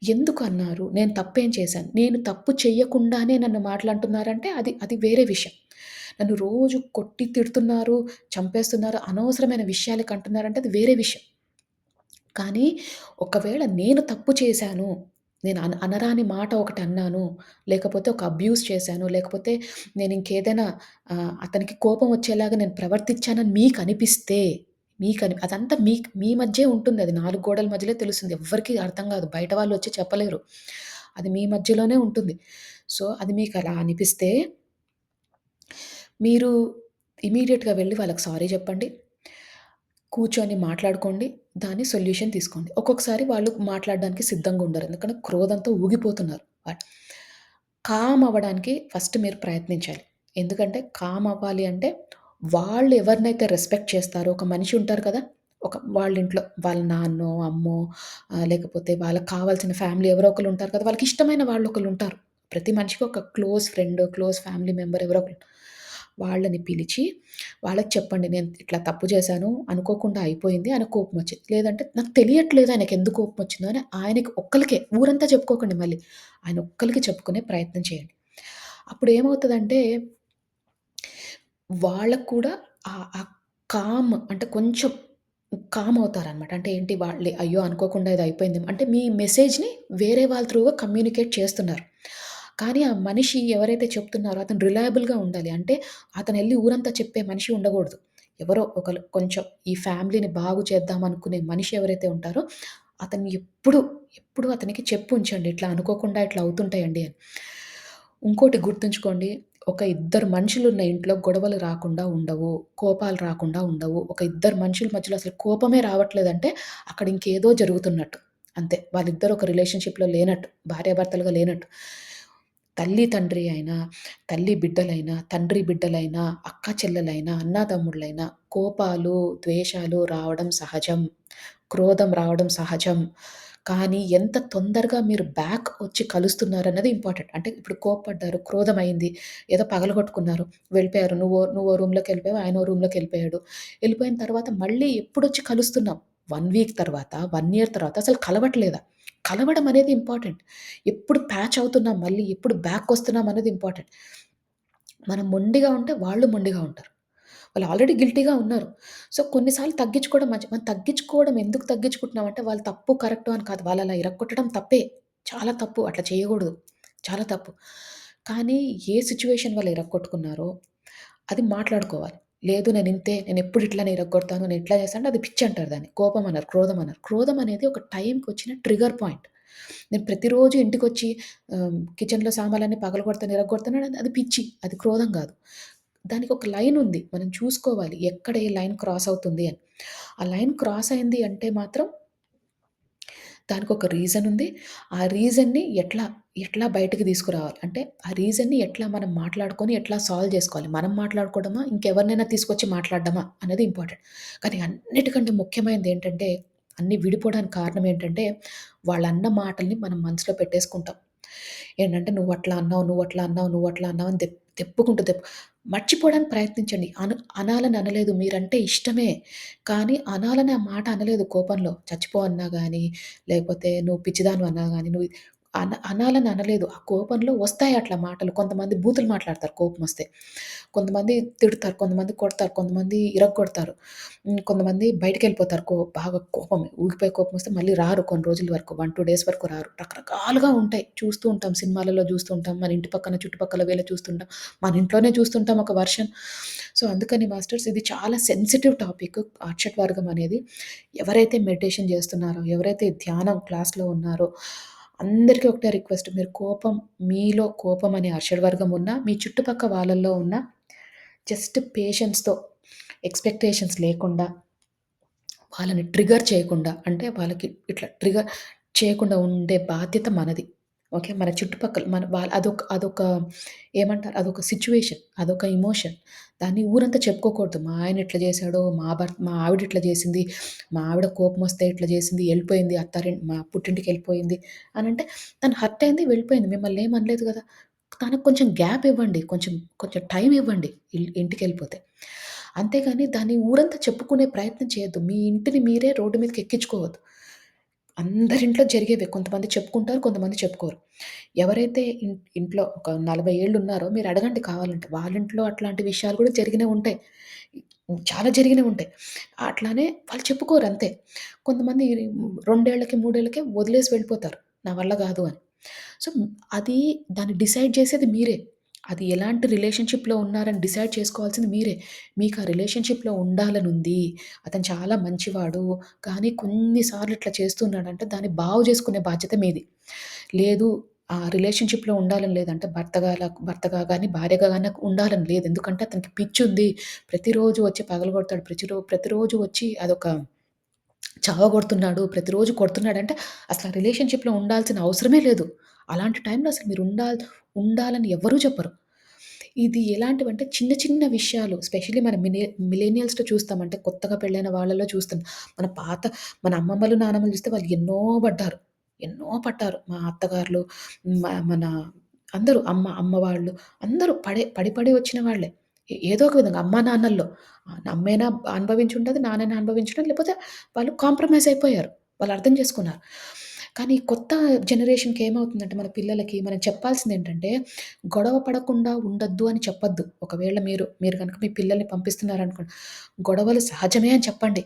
Speaker 1: ఎందుకు అన్నారు? నేను తప్పేం చేశాను? నేను తప్పు చెయ్యకుండానే నన్ను మాటలంటున్నారంటే అది అది వేరే విషయం. నన్ను రోజు కొట్టి తిడుతున్నారు, చంపేస్తున్నారు, అనవసరమైన విషయాలకి అంటున్నారంటే అది వేరే విషయం. కానీ ఒకవేళ నేను తప్పు చేశాను, నేను అనరాని మాట ఒకటి అన్నాను, లేకపోతే ఒక అబ్యూజ్ చేశాను, లేకపోతే నేనింకేదైనా అతనికి కోపం వచ్చేలాగా నేను ప్రవర్తించానని మీకనిపిస్తే, అదంతా మీ మధ్యే ఉంటుందది. 4 గోడల మధ్యలో తెలుస్తుంది. ఎవ్వరికీ అర్థం గాదు. బయట వాళ్ళొచ్చి చెప్పలేరు. అది మీ మధ్యలోనే ఉంటుంది. సో, అది మీకలా అనిపిస్తే మీరు ఇమ్మీడియేట్‌గా వెళ్లి వాళ్ళకి సారీ జెప్పండి. కూర్చొని మాట్లాడుకోండి. దాని సొల్యూషన్ తీసుకోండి. ఒక్కొక్కసారి వాళ్ళు మాట్లాడడానికి సిద్ధంగా ఉండరు. ఎందుకంటే క్రోధంతో ఊగిపోతున్నారు. కామ్ అవ్వడానికి ఫస్ట్ మీరు ప్రయత్నించాలి. ఎందుకంటే కామ్ అవ్వాలి అంటే వాళ్ళు ఎవరినైతే రెస్పెక్ట్ చేస్తారో ఒక మనిషి ఉంటారు కదా! వాళ్ళ ఇంట్లో వాళ్ళ నాన్నో, అమ్మో లేకపోతే వాళ్ళకి కావాల్సిన ఫ్యామిలీ ఎవరో ఒకళ్ళు ఉంటారు కదా! వాళ్ళకి ఇష్టమైన వాళ్ళు ఒకళ్ళుంటారు. ప్రతి మనిషికి ఒక close friend, close family member ఎవరో ఒకళ్ళు. వాళ్ళని పిలిచి వాళ్ళకి చెప్పండి. నేను ఇట్లా తప్పు చేశాను. అనుకోకుండా అయిపోయింది. ఆయనకు కోపమొచ్చింది. లేదంటే నాకు తెలియట్లేదు ఆయనకెందుకు కోపమొచ్చిందో అని ఆయనకి ఒక్కళ్ళకే ఊరంతా చెప్పుకోకండి మళ్ళీ. ఆయన ఒక్కళ్ళకి చెప్పుకునే ప్రయత్నం చేయండి. అప్పుడేమవుతదంటే వాళ్ళకి కూడా ఆ కామ్ అంటే కొంచెం కామ్ అవుతారనమాట. అంటే ఏంటి వాళ్ళే అయ్యో! అనుకోకుండా ఇది అయిపోయింది. అంటే మీ మెసేజ్‌ని వేరే వాళ్ళ త్రూగా కమ్యూనికేట్ చేస్తున్నారు. కానీ ఆ మనిషి ఎవరైతే చెప్తున్నారో అతను రిలయబుల్‌గా ఉండాలి. అంటే అతనెళ్లి ఊరంతా చెప్పే మనిషి ఉండకూడదు. ఎవరో ఒకళ్ళు కొంచెం ఈ ఫ్యామిలీని బాగు చేద్దాం అనుకునే మనిషి ఎవరైతే ఉంటారో అతన్ని ఎప్పుడు అతనికి చెప్పు ఉంచండి. ఇట్లా అనుకోకుండా ఇట్లా అవుతుంటాయండి అని. ఇంకోటి గుర్తుంచుకోండి. ఒక ఇద్దరు మనుషులున్న ఇంట్లో గొడవలు రాకుండా ఉండవు. కోపాలు రాకుండా ఉండవు. ఒక ఇద్దరు మనుషుల మధ్యలో అసలు కోపమే రావట్లేదంటే అక్కడ ఇంకేదో జరుగుతున్నట్టు. అంతే. వాళ్ళిద్దరూ ఒక రిలేషన్‌షిప్‌లో లేనట్టు. భార్యాభర్తలుగా లేనట్టు. తల్లి, తండ్రి అయినా, తల్లి బిడ్డలైనా, తండ్రి బిడ్డలైనా, అక్క చెల్లెలైనా, అన్నాతమ్ముళ్ళైనా కోపాలు, ద్వేషాలు రావడం సహజం. క్రోధం రావడం సహజం. కానీ ఎంత తొందరగా మీరు బ్యాక్ వచ్చి కలుస్తున్నారన్నది ఇంపార్టెంట్. అంటే ఇప్పుడు కోప్పడ్డారు, క్రోధమయింది, ఏదో పగలగొట్టుకున్నారు, వెళ్ళిపోయారు. నువ్వో రూమ్‌లోకెళ్ళిపోయావు, ఆయనో రూమ్‌లోకెళ్ళిపోయాడు. వెళ్ళిపోయిన తర్వాత మళ్ళీ ఎప్పుడొచ్చి కలుస్తున్నాం? 1 వీక్ తర్వాత, 1 ఇయర్ తర్వాత అసలు కలవట్లేదా? కలవడం అనేది ఇంపార్టెంట్. ఎప్పుడు ప్యాచ్ అవుతున్నాం మళ్ళీ, ఎప్పుడు బ్యాకొస్తున్నాం అనేది ఇంపార్టెంట్. మనం మొండిగా ఉంటే వాళ్ళు మొండిగా ఉంటారు. వాళ్ళు ఆల్రెడీ గిల్టీగా ఉన్నారు. సో, కొన్ని సార్లు తగ్గించుకోవడం మనం తగ్గించుకోవడం ఎందుకు తగ్గించుకుంటున్నామంటే, వాళ్ళు తప్పు, కరెక్టు అని కాదు. వాళ్ళలా ఇరక్కొట్టడం తప్పే. చాలా తప్పు. అట్లా చేయకూడదు. చాలా తప్పు. కానీ ఏ సిట్యుయేషన్ వల్ల ఇరక్కొట్టుకున్నారో అది మాట్లాడుకోవాలి. లేదు నేనింతే, నేనెప్పుడు ఇట్లనే ఇరగ్గొడతాను, నేను ఇట్లా చేస్తా అంటే అది పిచ్చంటారు దాన్ని. కోపం అనరు, క్రోధం అనరు. క్రోధం అనేది ఒక టైంకొచ్చిన ట్రిగ్గర్ పాయింట్. నేను ప్రతిరోజు ఇంటికొచ్చి కిచెన్‌లో సామాన్లన్నీ పగలగొడతాను, ఇరగ్గొడతాను అది పిచ్చి. అది క్రోధం గాదు. దానికొక లైనుంది. మనం చూసుకోవాలి. ఎక్కడ ఏ లైన్ క్రాస్ అవుతుంది అని. ఆ లైన్ క్రాస్ అయింది అంటే మాత్రం దానికొక రీజనుంది. ఆ రీజన్‌ని ఎట్లా బయటికి తీసుకురావాలి. అంటే ఆ రీజన్‌ని ఎట్లా మనం మాట్లాడుకొని ఎట్లా సాల్వ్ జేసుకోవాలి. మనం మాట్లాడుకోవడమా, ఇంకెవరినైనా తీసుకొచ్చి మాట్లాడడమా అనేది ఇంపార్టెంట్. కానీ అన్నిటికంటే ముఖ్యమైనదేంటంటే, అన్నీ విడిపోవడానికి కారణం ఏంటంటే, వాళ్ళన్న మాటల్ని మనం మనసులో పెట్టేసుకుంటాం. ఏంటంటే నువ్వట్లా అన్నావు, నువ్వట్లా అన్నావు, నువ్వట్లా అన్నావు అని తెప్పుకుంటూ మర్చిపోవడానికి ప్రయత్నించండి. అనాలని అనలేదు. మీరంటే ఇష్టమే. కానీ అనాలని ఆ మాట అనలేదు కోపంలో. చచ్చిపో అన్నా గాని, లేకపోతే నువ్వు పిచ్చిదానివి అన్నా గాని, నువ్వు అనాలని అనలేదు. ఆ కోపంలో వస్తాయి అట్లా మాటలు. కొంతమంది బూతులు మాట్లాడతారు కోపమొస్తే. కొంతమంది తిడతారు, కొంతమంది కొడతారు, కొంతమంది ఇరగ్గొడతారు. కొంతమంది బయటికెళ్ళిపోతారు. బాగా కోపం ఊగిపోయి కోపమొస్తే మళ్ళీ రారు కొన్ని రోజుల వరకు. 1, 2 డేస్ వరకు రారు. రకరకాలుగా ఉంటాయి. చూస్తూ ఉంటాం. సినిమాలలో చూస్తూ ఉంటాం. మన ఇంటి పక్కన చుట్టుపక్కల వీళ్ళ చూస్తుంటాం. మన ఇంట్లోనే చూస్తుంటాం ఒక వెర్షన్. సో, అందుకని మాస్టర్స్ ఇది చాలా సెన్సిటివ్ టాపిక్ అర్షడ్ వర్గం అనేది. ఎవరైతే మెడిటేషన్ చేస్తున్నారో, ఎవరైతే ధ్యానం క్లాస్‌లో ఉన్నారో అందరికీ ఒకటే రిక్వెస్ట్. మీరు మీలో కోపం అనే అర్షడ్ వర్గం ఉన్నా, మీ చుట్టుపక్క వాళ్ళలో ఉన్న జస్ట్ పేషెన్స్‌తో ఎక్స్‌పెక్టేషన్స్ లేకుండా వాళ్ళని ట్రిగ్గర్ చేయకుండా అంటే వాళ్ళకి ఇట్లా ట్రిగ్గర్ చేయకుండా ఉండే బాధ్యత మనది. ఓకే. మన చుట్టుపక్కల మన వాళ్ళ అదొక ఏమంటారు? అదొక సిట్యుయేషన్. అదొక ఎమోషన్. దాన్ని ఊరంతా చెప్పుకోకూడదు. మా ఆయన ఇట్లా చేశాడు. మా ఆవిడ ఇట్లా చేసింది. మా ఆవిడ కోపమొస్తే ఇట్లా చేసింది. ఎళ్ళిపోయింది. మా పుట్టింటికెళ్ళిపోయింది అనంటే తను హర్ట్ అయింది. వెళ్ళిపోయింది. మిమ్మల్ని ఏమి అనలేదు గదా! తనకు కొంచెం గ్యాప్ ఇవ్వండి. కొంచెం టైం ఇవ్వండి. ఇంటికెళ్ళిపోతే. అంతేగాని దాన్ని ఊరంతా చెప్పుకునే ప్రయత్నం చేయొద్దు. మీ ఇంటిని మీరే రోడ్డు మీదకి ఎక్కించుకోవద్దు. అందరింట్లో జరిగేవే. కొంతమంది చెప్పుకుంటారు. కొంతమంది చెప్పుకోరు. ఎవరైతే ఇంట్లో ఒక 40 ఏళ్ళు ఉన్నారో మీరు అడగండి కావాలంటే. వాళ్ళింట్లో అట్లాంటి విషయాలు కూడా జరిగినే ఉంటాయి. చాలా జరిగినే ఉంటాయి. అట్లానే వాళ్ళు చెప్పుకోరు అంతే. కొంతమంది 2 ఏళ్ళకి, 3 ఏళ్ళకే వదిలేసి వెళ్ళిపోతారు. నా వల్ల గాదు అని. సో, అది దాన్ని డిసైడ్ చేసేది మీరే. అది ఎలాంటి రిలేషన్‌షిప్‌లో ఉన్నారని డిసైడ్ చేసుకోవాల్సింది మీరే. మీకు ఆ రిలేషన్‌షిప్‌లో ఉండాలనుంది. అతను చాలా మంచివాడు. కానీ కొన్ని సార్లు ఇట్లా చేస్తున్నాడంటే దాన్ని బాగు చేసుకునే బాధ్యత మీది. లేదు ఆ రిలేషన్‌షిప్‌లో ఉండాలని లేదంటే భర్తగా గాని, భార్యగా గాని ఉండాలని లేదు. ఎందుకంటే అతనికి పిచ్చుంది. ప్రతిరోజు వచ్చి పగలగొడతాడు. ప్రతిరోజు వచ్చి అదొక చావగొడుతున్నాడు. ప్రతిరోజు కొడుతున్నాడంటే అసలు ఆ రిలేషన్‌షిప్‌లో ఉండాల్సిన అవసరమే లేదు. అలాంటి టైంలో అసలు మీరు ఉండాలని ఎవ్వరూ చెప్పరు. ఇది ఎలాంటివంటే చిన్న చిన్న విషయాలు స్పెషల్లీ మన మిలేనియల్స్‌లో చూస్తాం. అంటే కొత్తగా పెళ్ళైన వాళ్ళలో చూస్తాం. మన పాత మన అమ్మమ్మలు, నానమ్మలు చూస్తే వాళ్ళు ఎన్నో పడ్డారు. ఎన్నో పడ్డారు. మా అత్తగారులు, మన అందరూ అమ్మ వాళ్ళు అందరూ పడి వచ్చిన వాళ్ళే. ఏదో ఒక విధంగా అమ్మా, నాన్నల్లో అమ్మైనా అనుభవించుంటది, నాన్నైనా అనుభవించుంటది. లేకపోతే వాళ్ళు కాంప్రమైజ్ అయిపోయారు. వాళ్ళు అర్థం చేసుకున్నారు. కానీ ఈ కొత్త జనరేషన్‌కి ఏమవుతుందంటే మన పిల్లలకి మనం చెప్పాల్సిందేంటంటే గొడవ పడకుండా ఉండొద్దు అని చెప్పొద్దు. ఒకవేళ మీరు గనుక మీ పిల్లల్ని పంపిస్తున్నారనుకోండి, గొడవలు సహజమే అని చెప్పండి.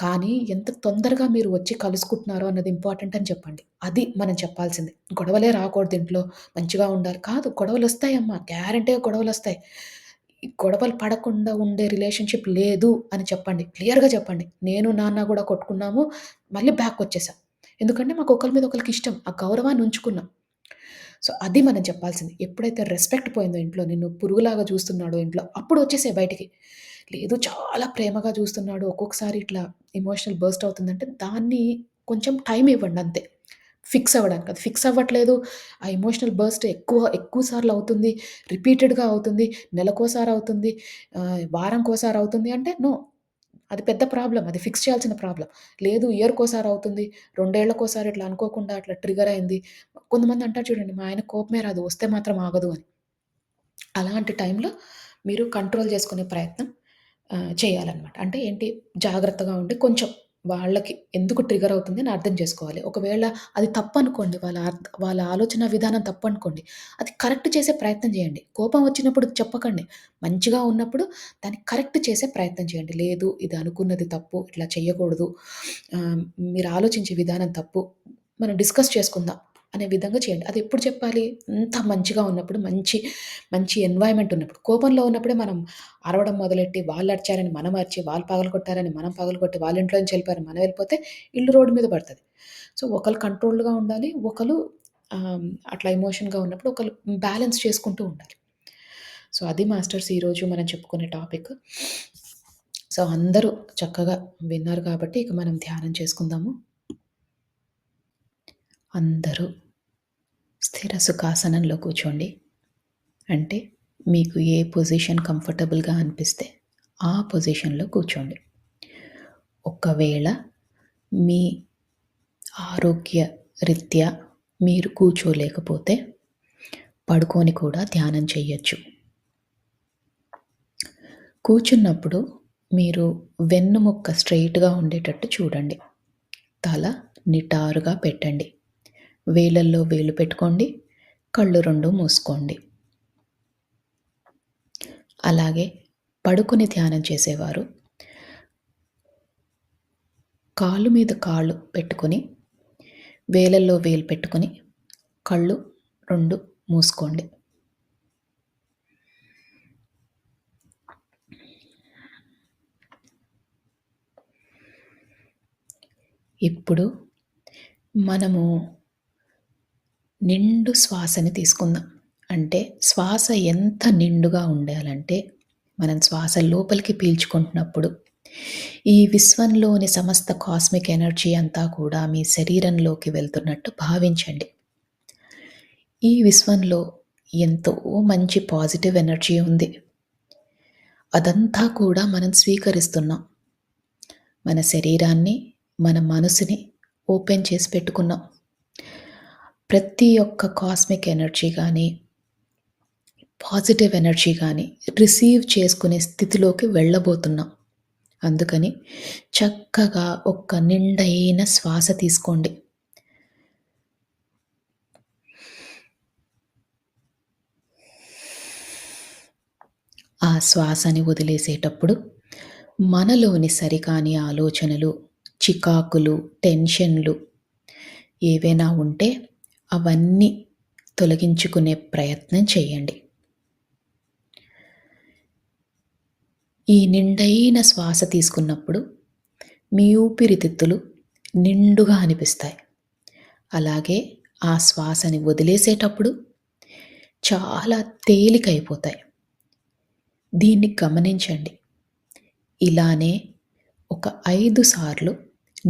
Speaker 1: కానీ ఎంత తొందరగా మీరు వచ్చి కలుసుకుంటున్నారో అన్నది ఇంపార్టెంట్ అని చెప్పండి. అది మనం చెప్పాల్సింది. గొడవలే రాకూడదు ఇంట్లో, మంచిగా ఉండాలి. కాదు గొడవలొస్తాయమ్మా. గ్యారంటీగా గొడవలొస్తాయి. ఈ గొడవలు పడకుండా ఉండే రిలేషన్‌షిప్ లేదు అని చెప్పండి. క్లియర్‌గా చెప్పండి. నేను, నాన్న గూడా కొట్టుకున్నాము. మళ్ళీ బ్యాక్‌కొచ్చేసాం. ఎందుకంటే మాకు ఒకళ్ళ మీద ఒకళ్ళకి ఇష్టం. ఆ గౌరవాన్ని ఉంచుకున్నాం. సో, అది మనం చెప్పాల్సింది. ఎప్పుడైతే రెస్పెక్ట్ పోయిందో ఇంట్లో, నిన్ను పురుగులాగా చూస్తున్నాడో ఇంట్లో, అప్పుడు వచ్చేసేయి బయటికి. లేదు చాలా ప్రేమగా చూస్తున్నాడు, ఒక్కొక్కసారి ఇట్లా ఎమోషనల్ బర్స్ట్ అవుతుందంటే, దాన్ని కొంచెం టైం ఇవ్వండి అంతే. ఫిక్స్ అవ్వడానికి. అది ఫిక్స్ అవ్వట్లేదు, ఆ ఎమోషనల్ బర్స్ట్ ఎక్కువ సార్లు అవుతుంది, రిపీటెడ్‌గా అవుతుంది, నెలకోసారి అవుతుంది, వారంకోసారి అవుతుంది అంటే నో. అది పెద్ద ప్రాబ్లమ్. అది ఫిక్స్ చేయాల్సిన ప్రాబ్లమ్. లేదు ఇయర్‌కోసారి అవుతుంది, 2 ఏళ్లకోసారి ఇట్లా అనుకోకుండా అట్లా ట్రిగ్గర్ అయింది. కొంతమంది అంటారు చూడండి, మా ఆయనకి కోపమే రాదు, వస్తే మాత్రం ఆగదు అని. అలాంటి టైంలో మీరు కంట్రోల్ చేసుకునే ప్రయత్నం చేయాలనమాట. అంటే ఏంటి, జాగ్రత్తగా ఉండి కొంచెం వాళ్ళకి ఎందుకు ట్రిగ్గర్ అవుతుంది అని అర్థం చేసుకోవాలి. ఒకవేళ అది తప్పనుకోండి, వాళ్ళ ఆలోచన విధానం తప్పనుకోండి, అది కరెక్ట్ చేసే ప్రయత్నం చేయండి. కోపం వచ్చినప్పుడు చెప్పకండి. మంచిగా ఉన్నప్పుడు దాన్ని కరెక్ట్ చేసే ప్రయత్నం చేయండి. లేదు ఇది అనుకున్నది తప్పు, ఇట్లా చేయకూడదు. మీరు ఆలోచించే విధానం తప్పు. మనం డిస్కస్ చేసుకుందాం అనే విధంగా చేయండి. అది ఎప్పుడు చెప్పాలి? అంతా మంచిగా ఉన్నప్పుడు, మంచి ఎన్వైర్న్‌మెంట్ ఉన్నప్పుడు. కోపంలో ఉన్నప్పుడే మనం అరవడం మొదలెట్టి, వాళ్ళు అరిచారని మనం అరిచి, వాళ్ళు పగలగొట్టారని మనం పగలగొట్టి, వాళ్ళ ఇంట్లో నుంచి వెళ్ళిపోయారని మనం వెళ్ళిపోతే ఇల్లు రోడ్డు మీద పడతది. సో, ఒకళ్ళు కంట్రోల్డ్‌గా ఉండాలి. ఒకళ్ళు అట్లా ఎమోషన్‌గా ఉన్నప్పుడు ఒకళ్ళు బ్యాలెన్స్ చేసుకుంటూ ఉండాలి. సో, అది మాస్టర్స్ ఈరోజు మనం చెప్పుకునే టాపిక్. సో, అందరూ చక్కగా విన్నారు కాబట్టి ఇక మనం ధ్యానం చేసుకుందాము. అందరూ స్థిర సుఖాసనంలో కూర్చోండి. అంటే మీకు ఏ పొజిషన్ కంఫర్టబుల్‌గా అనిపిస్తే ఆ పొజిషన్‌లో కూర్చోండి. ఒకవేళ మీ ఆరోగ్య రీత్యా మీరు కూర్చోలేకపోతే పడుకొని కూడా ధ్యానం చేయొచ్చు. కూర్చున్నప్పుడు మీరు వెన్నుముక్క స్ట్రెయిట్‌గా ఉండేటట్టు చూడండి. తల నిటారుగా పెట్టండి. వేలల్లో వేలు పెట్టుకోండి. కళ్ళు 2 మూసుకోండి. అలాగే పడుకొని ధ్యానం చేసేవారు కాళ్ళు మీద కాళ్ళు పెట్టుకొని, వేలల్లో వేలు పెట్టుకొని, కళ్ళు 2 మూసుకోండి. ఇప్పుడు మనము నిండు శ్వాసని తీసుకుందాం. అంటే శ్వాస ఎంత నిండుగా ఉండాలంటే, మనం శ్వాస లోపలికి పీల్చుకుంటున్నప్పుడు, ఈ విశ్వంలోని సమస్త కాస్మిక్ ఎనర్జీ అంతా కూడా మీ శరీరంలోకి వెళ్తున్నట్టు భావించండి. ఈ విశ్వంలో ఎంతో మంచి పాజిటివ్ ఎనర్జీ ఉంది. అదంతా కూడా మనం స్వీకరిస్తున్నాం. మన శరీరాన్ని, మన మనసుని ఓపెన్ చేసి పెట్టుకున్నాం. ప్రతి ఒక్క కాస్మిక్ ఎనర్జీ గానీ, పాజిటివ్ ఎనర్జీ గానీ రిసీవ్ చేసుకునే స్థితిలోకి వెళ్ళబోతున్నాం. అందుకని చక్కగా ఒక్క నిండైన శ్వాస తీసుకోండి. ఆ శ్వాసని వదిలేసేటప్పుడు మనలోని సరికాని ఆలోచనలు, చికాకులు, టెన్షన్‌లు ఏవైనా ఉంటే అవన్నీ తొలగించుకునే ప్రయత్నం చేయండి. ఈ నిండైన శ్వాస తీసుకున్నప్పుడు మీ ఊపిరితిత్తులు నిండుగా అనిపిస్తాయి. అలాగే ఆ శ్వాసని వదిలేసేటప్పుడు చాలా తేలికైపోతాయి. దీన్ని గమనించండి. ఇలానే ఒక 5 సార్లు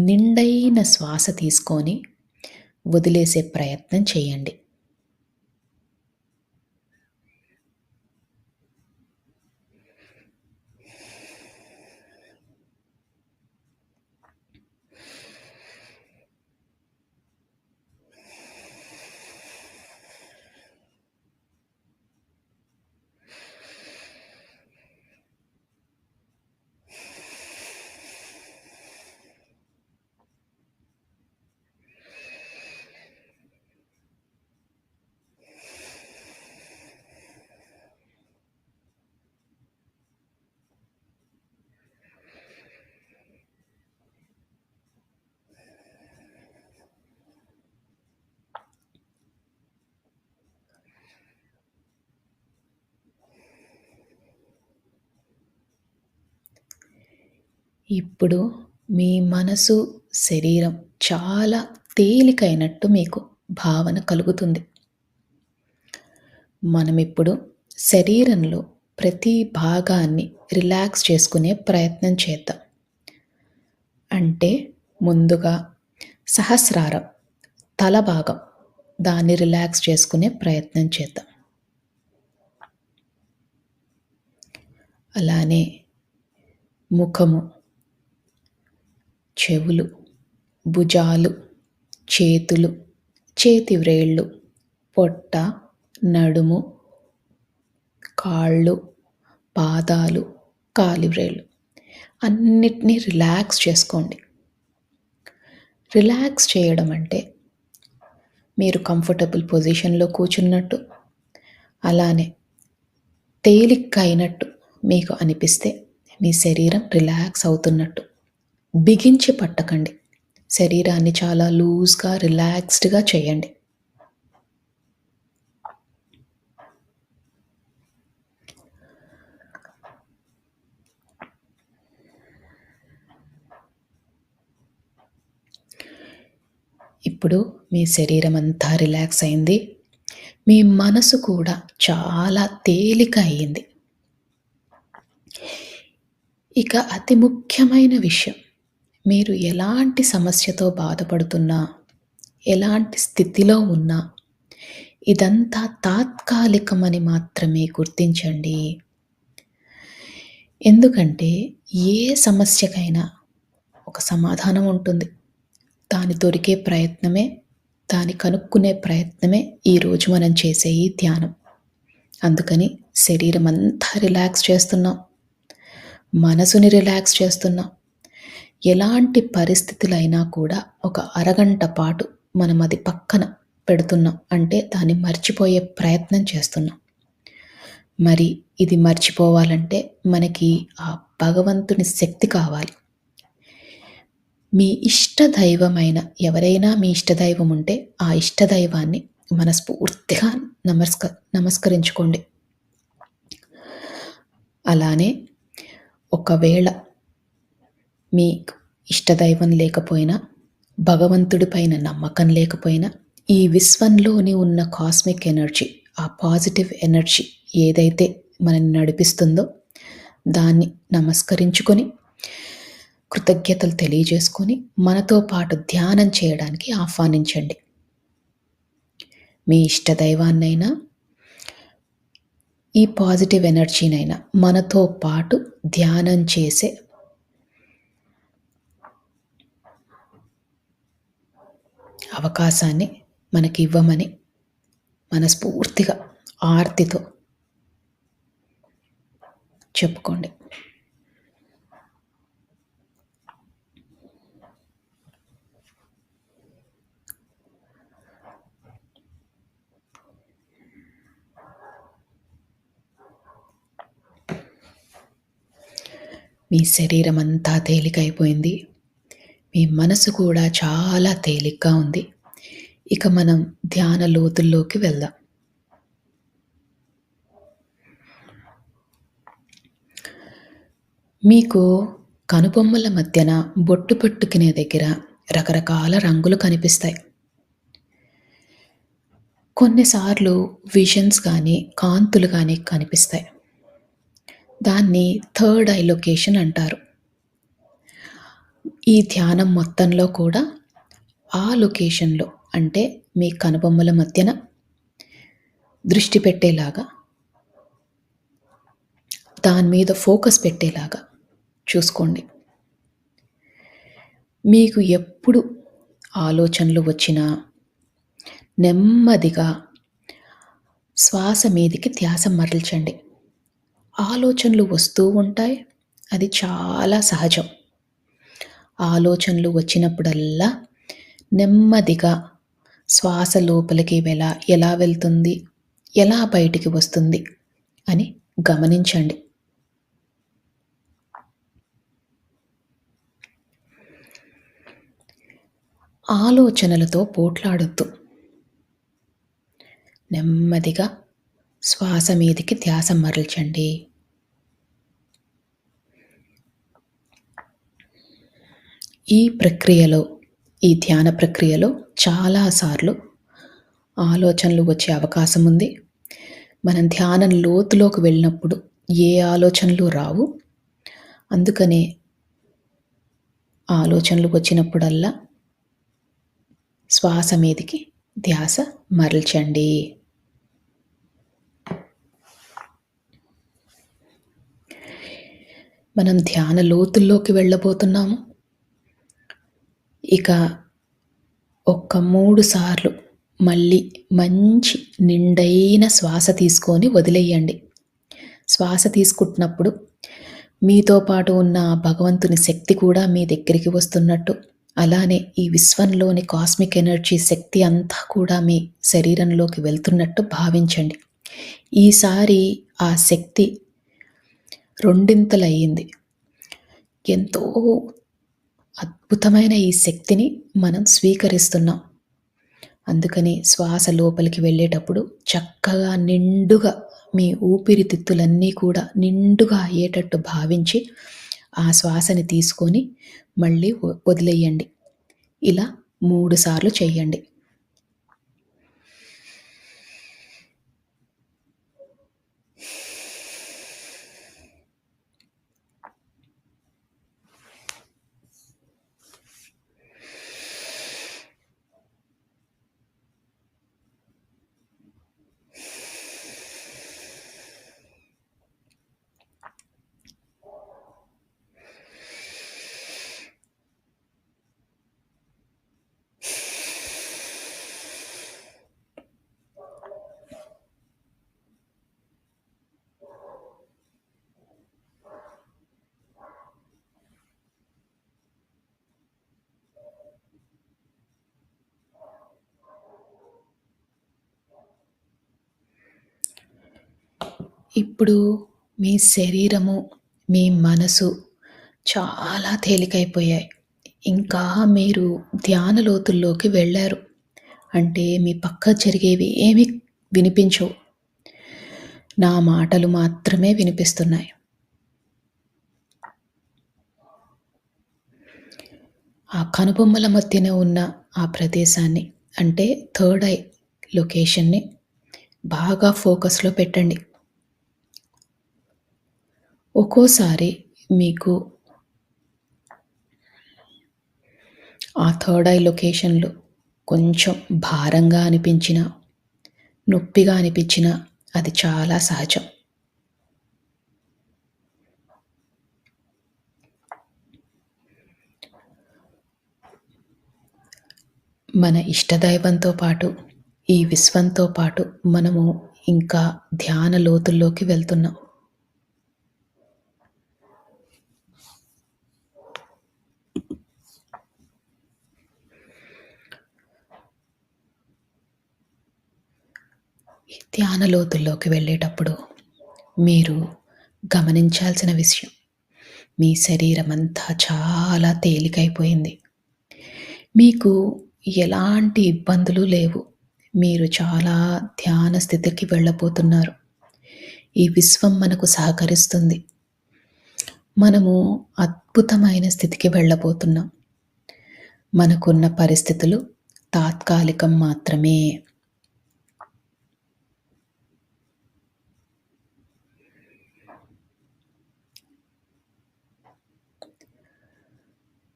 Speaker 1: నిండైన శ్వాస తీసుకొని వదిలేసే ప్రయత్నం చేయండి. ఇప్పుడు మీ మనసు, శరీరం చాలా తేలికైనట్టు మీకు భావన కలుగుతుంది. మనమిప్పుడు శరీరంలో ప్రతి భాగాన్ని రిలాక్స్ చేసుకునే ప్రయత్నం చేద్దాం. అంటే ముందుగా సహస్రారం, తల భాగం, దాన్ని రిలాక్స్ చేసుకునే ప్రయత్నం చేద్దాం. అలానే ముఖము, చెవులు, భుజాలు, చేతులు, చేతి వ్రేళ్ళు, పొట్ట, నడుము, కాళ్ళు, పాదాలు, కాలి వ్రేళ్ళు అన్నిటినీ రిలాక్స్ చేసుకోండి. రిలాక్స్ చేయడం అంటే మీరు కంఫర్టబుల్ పొజిషన్లో కూర్చున్నట్టు, అలానే తేలిగ్గా అయినట్టు మీకు అనిపిస్తే మీ శరీరం రిలాక్స్ అవుతున్నట్టు. బిగించి పట్టకండి. శరీరాన్ని చాలా లూజ్గా, రిలాక్స్డ్గా చేయండి. ఇప్పుడు మీ శరీరం అంతా రిలాక్స్ అయింది. మీ మనసు కూడా చాలా తేలిక అయింది. ఇక అతి ముఖ్యమైన విషయం, మీరు ఎలాంటి సమస్యతో బాధపడుతున్నా, ఎలాంటి స్థితిలో ఉన్నా, ఇదంతా తాత్కాలికమని మాత్రమే గుర్తించండి. ఎందుకంటే ఏ సమస్యకైనా ఒక సమాధానం ఉంటుంది. దాని దొరికే ప్రయత్నమే, దాన్ని కనుక్కునే ప్రయత్నమే ఈరోజు మనం చేసే ఈ ధ్యానం. అందుకని శరీరం అంతా రిలాక్స్ చేస్తున్నాం, మనసుని రిలాక్స్ చేస్తున్నాం. ఎలాంటి పరిస్థితులైనా కూడా ఒక అరగంట పాటు మనం అది పక్కన పెడుతున్నాం, అంటే దాన్ని మర్చిపోయే ప్రయత్నం చేస్తున్నాం. మరి ఇది మర్చిపోవాలంటే మనకి ఆ భగవంతుని శక్తి కావాలి. మీ ఇష్టదైవమైన, ఎవరైనా మీ ఇష్టదైవం ఉంటే ఆ ఇష్టదైవాన్ని మనస్ఫూర్తిగా నమస్కరించుకోండి. అలానే ఒకవేళ మీ ఇష్టదైవం లేకపోయినా, భగవంతుడి పైన నమ్మకం లేకపోయినా, ఈ విశ్వంలోని ఉన్న కాస్మిక్ ఎనర్జీ, ఆ పాజిటివ్ ఎనర్జీ ఏదైతే మనల్ని నడిపిస్తుందో దాన్ని నమస్కరించుకొని, కృతజ్ఞతలు తెలియజేసుకొని మనతో పాటు ధ్యానం చేయడానికి ఆహ్వానించండి. మీ ఇష్టదైవాన్నైనా, ఈ పాజిటివ్ ఎనర్జీనైనా మనతో పాటు ధ్యానం చేసే అవకాశాన్ని మనకి ఇవ్వమని మనస్ఫూర్తిగా ఆర్తితో చెప్పుకోండి. మీ శరీరం అంతా తేలికైపోయింది. మీ మనసు కూడా చాలా తేలిగ్గా ఉంది. ఇక మనం ధ్యాన లోతుల్లోకి వెళ్దాం. మీకు కనుబొమ్మల మధ్యన బొట్టు పెట్టుకునే దగ్గర రకరకాల రంగులు కనిపిస్తాయి. కొన్నిసార్లు విజన్స్ కానీ, కాంతులు కానీ కనిపిస్తాయి. దాన్ని థర్డ్ ఐ లొకేషన్ అంటారు. ఈ ధ్యానం మొత్తంలో కూడా ఆ లొకేషన్లో, అంటే మీ కనుబొమ్మల మధ్యన దృష్టి పెట్టేలాగా, దాని మీద ఫోకస్ పెట్టేలాగా చూసుకోండి. మీకు ఎప్పుడు ఆలోచనలు వచ్చినా నెమ్మదిగా శ్వాస మీదికి ధ్యాస మరల్చండి. ఆలోచనలు వస్తూ ఉంటాయి. అది చాలా సహజం. ఆలోచనలు వచ్చినప్పుడల్లా నెమ్మదిగా శ్వాస లోపలికి ఎలా వెళ్తుంది, ఎలా బయటికి వస్తుంది అని గమనించండి. ఆలోచనలతో పోట్లాడొద్దు. నెమ్మదిగా శ్వాస మీదికి ధ్యాస మరల్చండి. ఈ ప్రక్రియలో, ఈ ధ్యాన ప్రక్రియలో చాలాసార్లు ఆలోచనలు వచ్చే అవకాశం ఉంది. మనం ధ్యానం లోతులోకి వెళ్ళినప్పుడు ఏ ఆలోచనలు రావు. అందుకనే ఆలోచనలు వచ్చినప్పుడల్లా శ్వాస మీదికి ధ్యాస మరల్చండి. మనం ధ్యాన లోతుల్లోకి వెళ్ళబోతున్నాము. ఇక ఒక్క 3 సార్లు మళ్ళీ మంచి నిండైన శ్వాస తీసుకొని వదిలేయండి. శ్వాస తీసుకుంటున్నప్పుడు మీతో పాటు ఉన్న భగవంతుని శక్తి కూడా మీ దగ్గరికి వస్తున్నట్టు, అలానే ఈ విశ్వంలోని కాస్మిక్ ఎనర్జీ శక్తి అంతా కూడా మీ శరీరంలోకి వెళ్తున్నట్టు భావించండి. ఈసారి ఆ శక్తి రెండింతలయ్యింది. ఎంతో అద్భుతమైన ఈ శక్తిని మనం స్వీకరిస్తున్నాం. అందుకని శ్వాస లోపలికి వెళ్ళేటప్పుడు చక్కగా నిండుగా మీ ఊపిరితిత్తులన్నీ కూడా నిండుగా అయ్యేటట్టు భావించి ఆ శ్వాసని తీసుకొని మళ్ళీ వదిలేయండి. ఇలా 3 సార్లు చేయండి. ఇప్పుడు మీ శరీరము, మీ మనసు చాలా తేలికైపోయాయి. ఇంకా మీరు ధ్యాన లోతుల్లోకి వెళ్ళారు. అంటే మీ పక్క జరిగేవి ఏమీ వినిపించవు. నా మాటలు మాత్రమే వినిపిస్తున్నాయి. ఆ కనుబొమ్మల మధ్యన ఉన్న ఆ ప్రదేశాన్ని, అంటే థర్డ్ ఐ లొకేషన్‌ని బాగా ఫోకస్‌లో పెట్టండి. ఒక్కోసారి మీకు ఆ థర్డ్ ఐ లొకేషన్‌లో కొంచెం భారంగా అనిపించినా, నొప్పిగా అనిపించినా అది చాలా సహజం. మన ఇష్టదైవంతో పాటు, ఈ విశ్వంతో పాటు మనము ఇంకా ధ్యాన లోతుల్లోకి వెళ్తున్నాం. ఈ ధ్యాన లోతుల్లోకి వెళ్ళేటప్పుడు మీరు గమనించాల్సిన విషయం, మీ శరీరమంతా చాలా తేలికైపోయింది. మీకు ఎలాంటి ఇబ్బందులు లేవు. మీరు చాలా ధ్యాన స్థితికి వెళ్ళబోతున్నారు. ఈ విశ్వం మనకు సహకరిస్తుంది. మనము అద్భుతమైన స్థితికి వెళ్ళబోతున్నాం. మనకున్న పరిస్థితులు తాత్కాలికం మాత్రమే.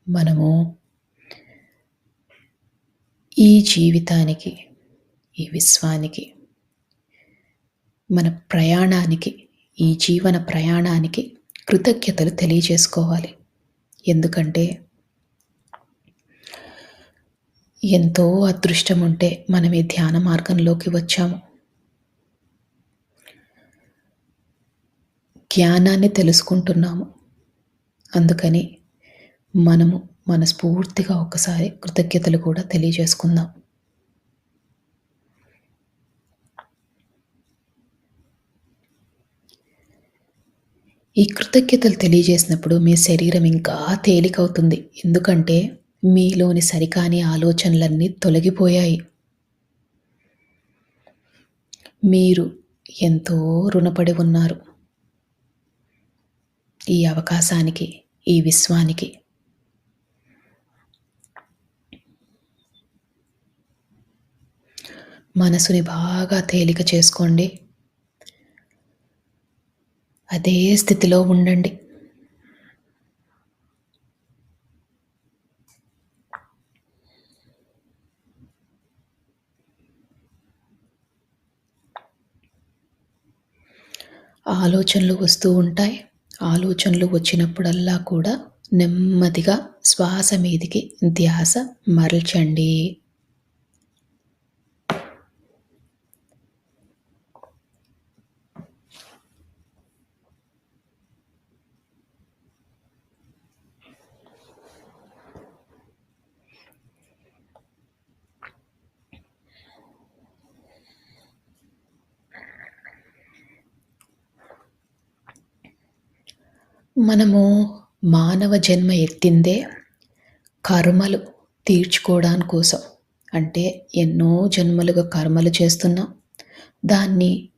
Speaker 1: మనము ఈ జీవితానికి, ఈ విశ్వానికి, మన ప్రయాణానికి, ఈ జీవన ప్రయాణానికి కృతజ్ఞతలు తెలియజేసుకోవాలి. ఎందుకంటే ఎంతో అదృష్టముంటే మనం ఈ ధ్యాన మార్గంలోకి వచ్చాము. జ్ఞానాన్ని తెలుసుకుంటున్నాము. అందుకని మనము మనస్ఫూర్తిగా ఒకసారి కృతజ్ఞతలు కూడా తెలియజేసుకుందాం. ఈ కృతజ్ఞతలు తెలియజేసినప్పుడు మీ శరీరం ఇంకా తేలికవుతుంది. ఎందుకంటే మీలోని సరికాని ఆలోచనలన్నీ తొలగిపోయాయి. మీరు ఎంతో రుణపడి ఉన్నారు ఈ అవకాశానికి, ఈ విశ్వానికి. మనసుని బాగా తేలిక చేసుకోండి. అదే స్థితిలో ఉండండి. ఆలోచనలు వస్తూ ఉంటాయి. ఆలోచనలు వచ్చినప్పుడల్లా కూడా నెమ్మదిగా శ్వాస మీదికి ధ్యాస మరల్చండి. మనము మానవ జన్మ ఎత్తిందే కర్మలు తీర్చుకోవడాని కోసం. అంటే ఎన్నో జన్మలుగా కర్మలు చేస్తున్నాం. దాన్ని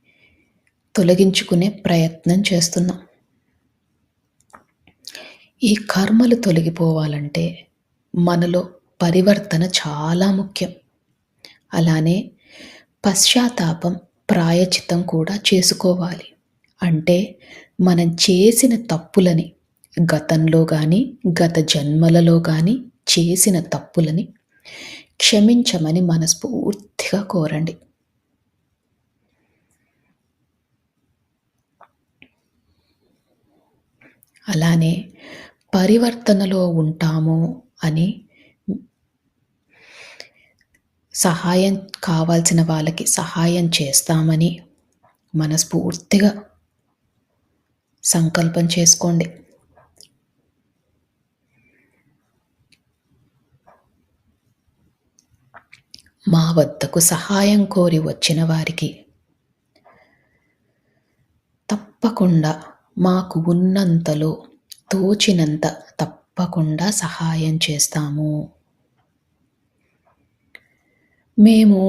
Speaker 1: తొలగించుకునే ప్రయత్నం చేస్తున్నాం. ఈ కర్మలు తొలగిపోవాలంటే మనలో పరివర్తన చాలా ముఖ్యం. అలానే పశ్చాత్తాపం, ప్రాయచిత్తం కూడా చేసుకోవాలి. అంటే మనం చేసిన తప్పులని గతంలో గాని, గత జన్మలలో గాని చేసిన తప్పులని క్షమించమని మనస్ఫూర్తిగా కోరండి. అలానే పరివర్తనలో ఉంటాము అని సహాయం కావాల్సిన వాళ్ళకి సహాయం చేస్తామని మనస్ఫూర్తిగా సంకల్పం చేసుకోండి. మా వద్దకు సహాయం కోరి వచ్చిన వారికి తప్పకుండా మాకు ఉన్నంతలో తోచినంత తప్పకుండా సహాయం చేస్తాము. మేము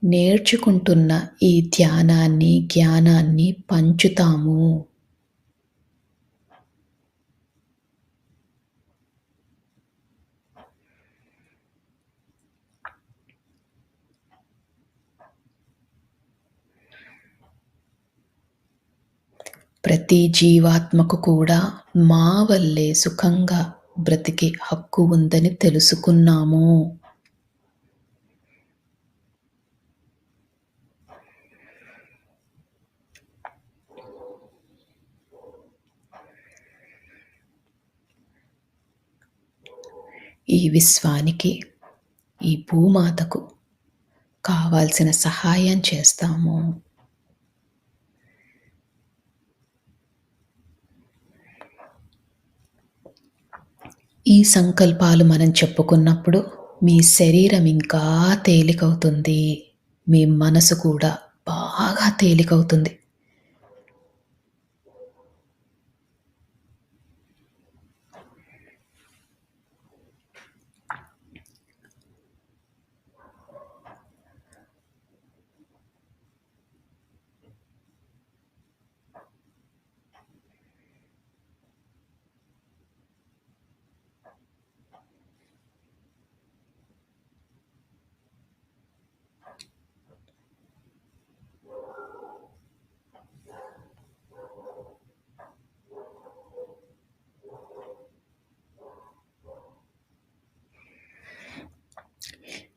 Speaker 1: నేర్చుకుంటున్న ఈ ధ్యానాన్ని, జ్ఞానాన్ని పంచుతాము. ప్రతి జీవాత్మకు కూడా మా వల్లే సుఖంగా బ్రతికే హక్కు ఉందని తెలుసుకున్నాము. ఈ విశ్వానికి, ఈ భూమాతకు కావాల్సిన సహాయం చేస్తాము. ఈ సంకల్పాలు మనం చెప్పుకున్నప్పుడు మీ శరీరం ఇంకా తేలికవుతుంది. మీ మనసు కూడా బాగా తేలికవుతుంది.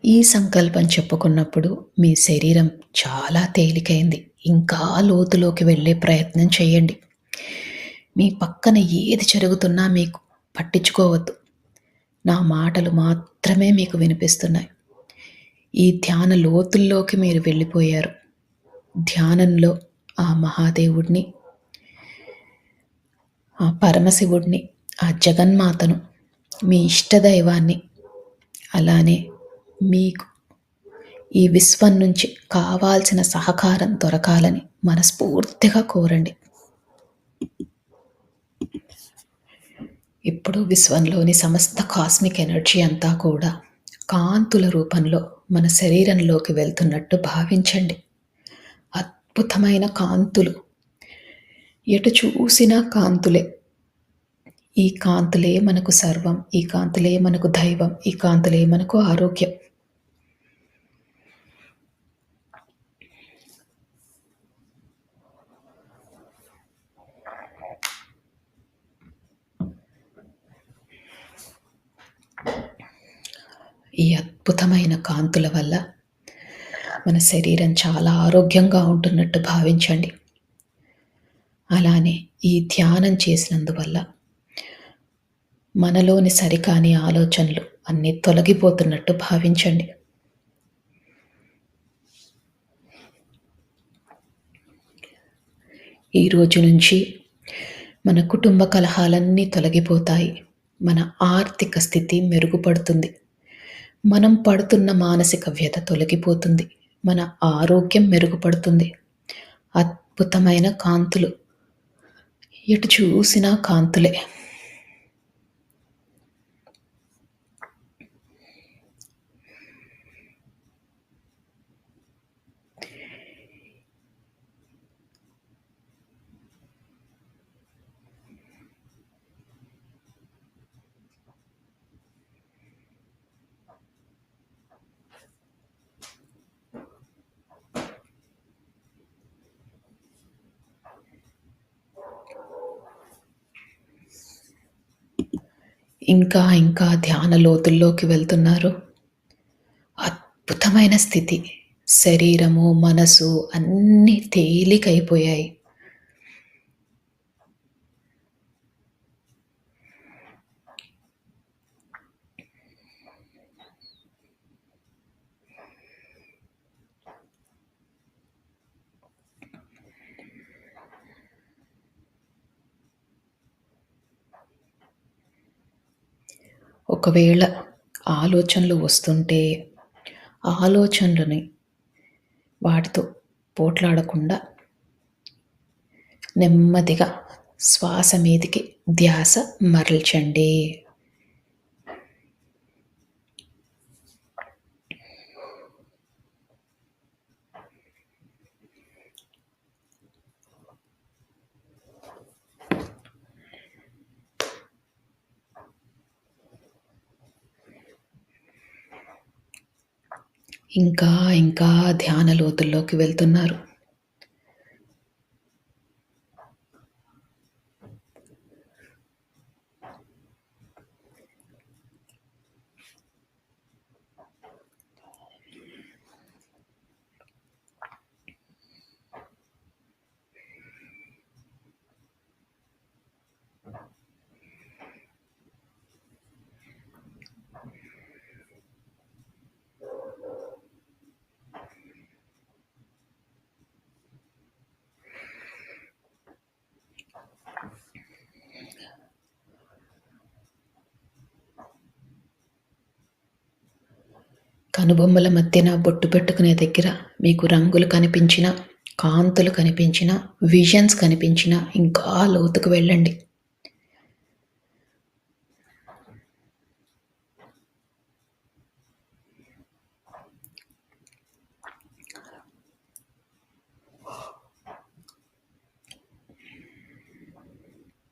Speaker 1: ఈ సంకల్పం చెప్పుకున్నప్పుడు మీ శరీరం చాలా తేలికైంది. ఇంకా లోతులోకి వెళ్ళే ప్రయత్నం చేయండి. మీ పక్కన ఏది జరుగుతున్నా మీకు పట్టించుకోవద్దు. నా మాటలు మాత్రమే మీకు వినిపిస్తున్నాయి. ఈ ధ్యాన లోతుల్లోకి మీరు వెళ్ళిపోయారు. ధ్యానంలో ఆ మహాదేవుడిని, ఆ పరమశివుడిని, ఆ జగన్మాతను, మీ ఇష్టదైవాన్ని, అలానే మీకు ఈ విశ్వం నుంచి కావాల్సిన సహకారం దొరకాలని మనస్ఫూర్తిగా కోరండి. ఇప్పుడు విశ్వంలోని సమస్త కాస్మిక్ ఎనర్జీ అంతా కూడా కాంతుల రూపంలో మన శరీరంలోకి వెళ్తున్నట్టు భావించండి. అద్భుతమైన కాంతులు, ఎటు చూసినా కాంతులే. ఈ కాంతులే మనకు సర్వం, ఈ కాంతులే మనకు దైవం, ఈ కాంతులే మనకు ఆరోగ్యం. ఈ అద్భుతమైన కాంతుల వల్ల మన శరీరం చాలా ఆరోగ్యంగా ఉంటున్నట్టు భావించండి. అలానే ఈ ధ్యానం చేసినందువల్ల మనలోని సరికాని ఆలోచనలు అన్నీ తొలగిపోతున్నట్టు భావించండి. ఈ రోజు నుంచి మన కుటుంబ కలహాలన్నీ తొలగిపోతాయి. మన ఆర్థిక స్థితి మెరుగుపడుతుంది. మనం పడుతున్న మానసిక వ్యధ తొలగిపోతుంది. మన ఆరోగ్యం మెరుగుపడుతుంది. అద్భుతమైన కాంతులు, ఎటు చూసినా కాంతులే. ఇంకా ఇంకా ధ్యాన లోతుల్లోకి వెళ్తున్నారు. అద్భుతమైన స్థితి, శరీరము, మనసు అన్నీ తేలికైపోయాయి. ఒకవేళ ఆలోచనలు వస్తుంటే ఆలోచనలని వాటితో పోట్లాడకుండా నెమ్మదిగా శ్వాస మీదికి ధ్యాస మరల్చండి. ఇంకా ఇంకా ధ్యాన లోతుల్లోకి వెళ్తున్నారు. కనుబొమ్మల మధ్యన బొట్టు పెట్టుకునే దగ్గర మీకు రంగులు కనిపించిన, కాంతులు కనిపించిన, విజన్స్ కనిపించిన ఇంకా లోతుకు వెళ్ళండి.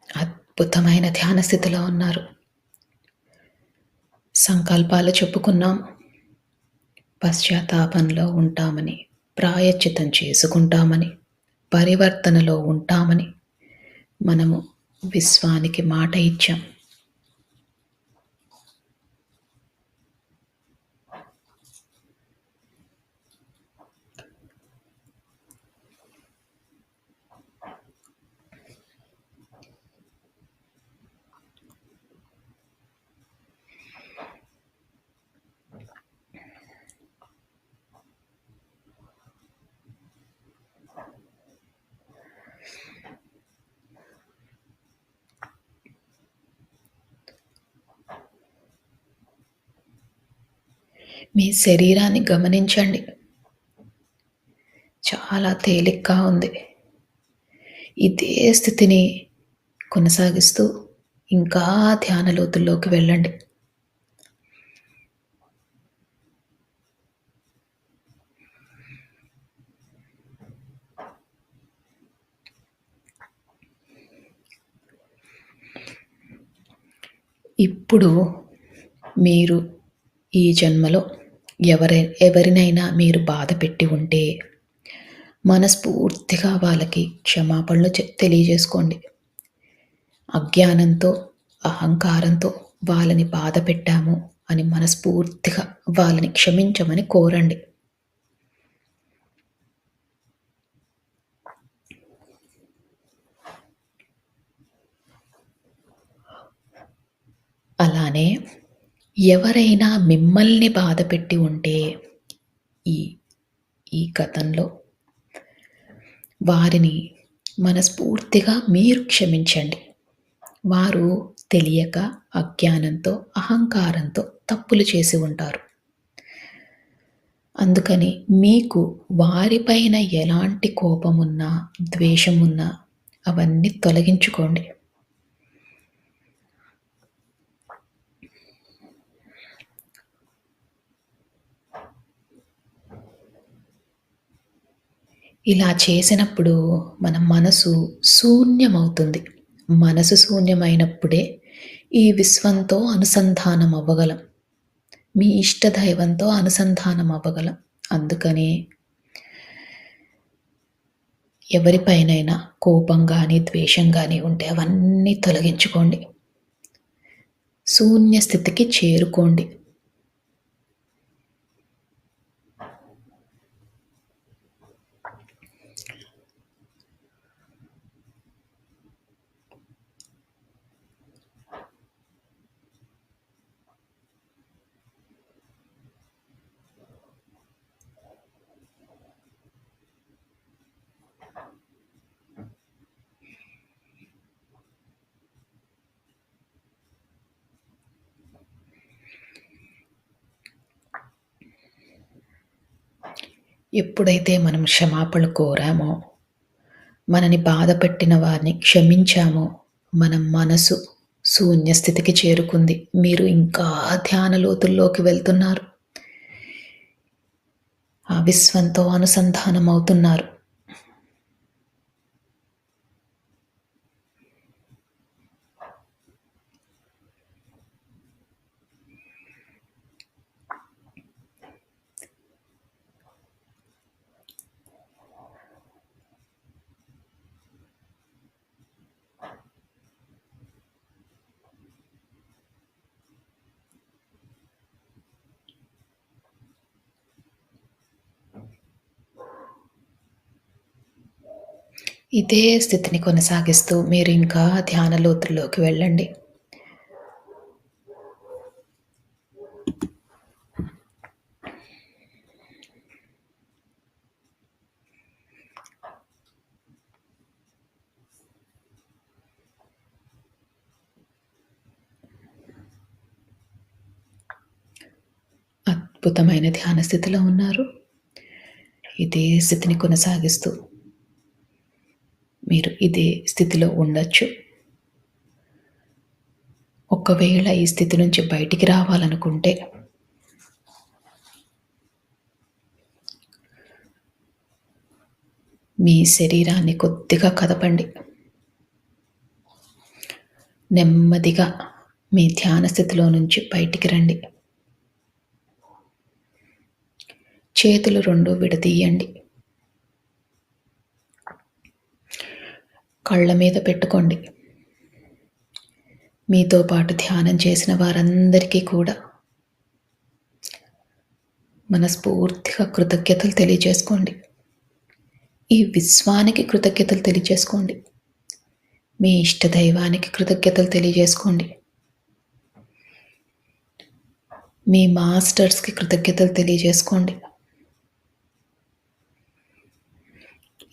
Speaker 1: అద్భుతమైన ధ్యాన స్థితిలో ఉన్నారు. సంకల్పాలు చెప్పుకున్నాం. పశ్చాత్తాపంలో ఉంటామని, ప్రాయశ్చితం చేసుకుంటామని, పరివర్తనలో ఉంటామని మనము విశ్వానికి మాట ఇచ్చాం. మీ శరీరాన్ని గమనించండి. చాలా తేలికగా ఉంది. ఇదే స్థితిని కొనసాగిస్తూ ఇంకా ధ్యాన లోతుల్లోకి వెళ్ళండి. ఇప్పుడు మీరు ఈ జన్మలో ఎవరినైనా మీరు బాధ పెట్టి ఉంటే మనస్ఫూర్తిగా వాళ్ళకి క్షమాపణలు తెలియజేసుకోండి. అజ్ఞానంతో, అహంకారంతో వాళ్ళని బాధ పెట్టాము అని మనస్ఫూర్తిగా వాళ్ళని క్షమించమని కోరండి. అలానే ఎవరైనా మిమ్మల్ని బాధపెట్టి ఉంటే ఈ ఈ గతంలో వారిని మనస్ఫూర్తిగా మీరు క్షమించండి. వారు తెలియక, అజ్ఞానంతో, అహంకారంతో తప్పులు చేసి ఉంటారు. అందుకని మీకు వారిపైన ఎలాంటి కోపమున్నా, ద్వేషమున్నా అవన్నీ తొలగించుకోండి. ఇలా చేసినప్పుడు మన మనసు శూన్యమవుతుంది. మనసు శూన్యమైనప్పుడే ఈ విశ్వంతో అనుసంధానం అవ్వగలం. మీ ఇష్టదైవంతో అనుసంధానం అవ్వగలం. అందుకని ఎవరిపైనైనా కోపం గానీ, ద్వేషం గానీ ఉంటే అవన్నీ తొలగించుకోండి. శూన్య స్థితికి చేరుకోండి. ఎప్పుడైతే మనం క్షమాపణలు కోరామో, మనని బాధపెట్టిన వారిని క్షమించామో, మన మనసు శూన్య స్థితికి చేరుకుంది. మీరు ఇంకా ధ్యాన లోతుల్లోకి వెళ్తున్నారు. ఆ విశ్వంతో అనుసంధానం అవుతున్నారు. ఇదే స్థితిని కొనసాగిస్తూ మీరు ఇంకా ధ్యాన లోతుల్లోకి వెళ్ళండి. అద్భుతమైన ధ్యాన స్థితిలో ఉన్నారు. ఇదే స్థితిని కొనసాగిస్తూ మీరు ఇదే స్థితిలో ఉండొచ్చు. ఒకవేళ ఈ స్థితి నుంచి బయటికి రావాలనుకుంటే మీ శరీరాన్ని కొద్దిగా కదపండి. నెమ్మదిగా మీ ధ్యాన స్థితిలో నుంచి బయటికి రండి. చేతులు రెండు విడదీయండి. కళ్ళ మీద పెట్టుకోండి. మీతో పాటు ధ్యానం చేసిన వారందరికీ కూడా మనస్ఫూర్తిగా కృతజ్ఞతలు తెలియజేసుకోండి. ఈ విశ్వానికి కృతజ్ఞతలు తెలియజేసుకోండి. మీ ఇష్టదైవానికి కృతజ్ఞతలు తెలియజేసుకోండి. మీ మాస్టర్స్కి కృతజ్ఞతలు తెలియజేసుకోండి.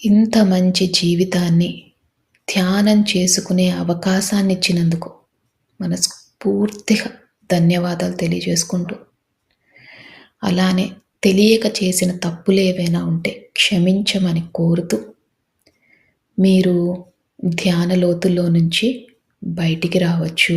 Speaker 1: ఇంత మంచి జీవితాన్ని ధ్యానం చేసుకునే అవకాశాన్ని ఇచ్చినందుకు మనస్ఫూర్తిగా ధన్యవాదాలు తెలియజేసుకుంటూ అలానే తెలియక చేసిన తప్పులేవైనా ఉంటే క్షమించమని కోరుతూ, మీరు ధ్యాన లోతుల్లో నుంచి బయటికి రావచ్చు.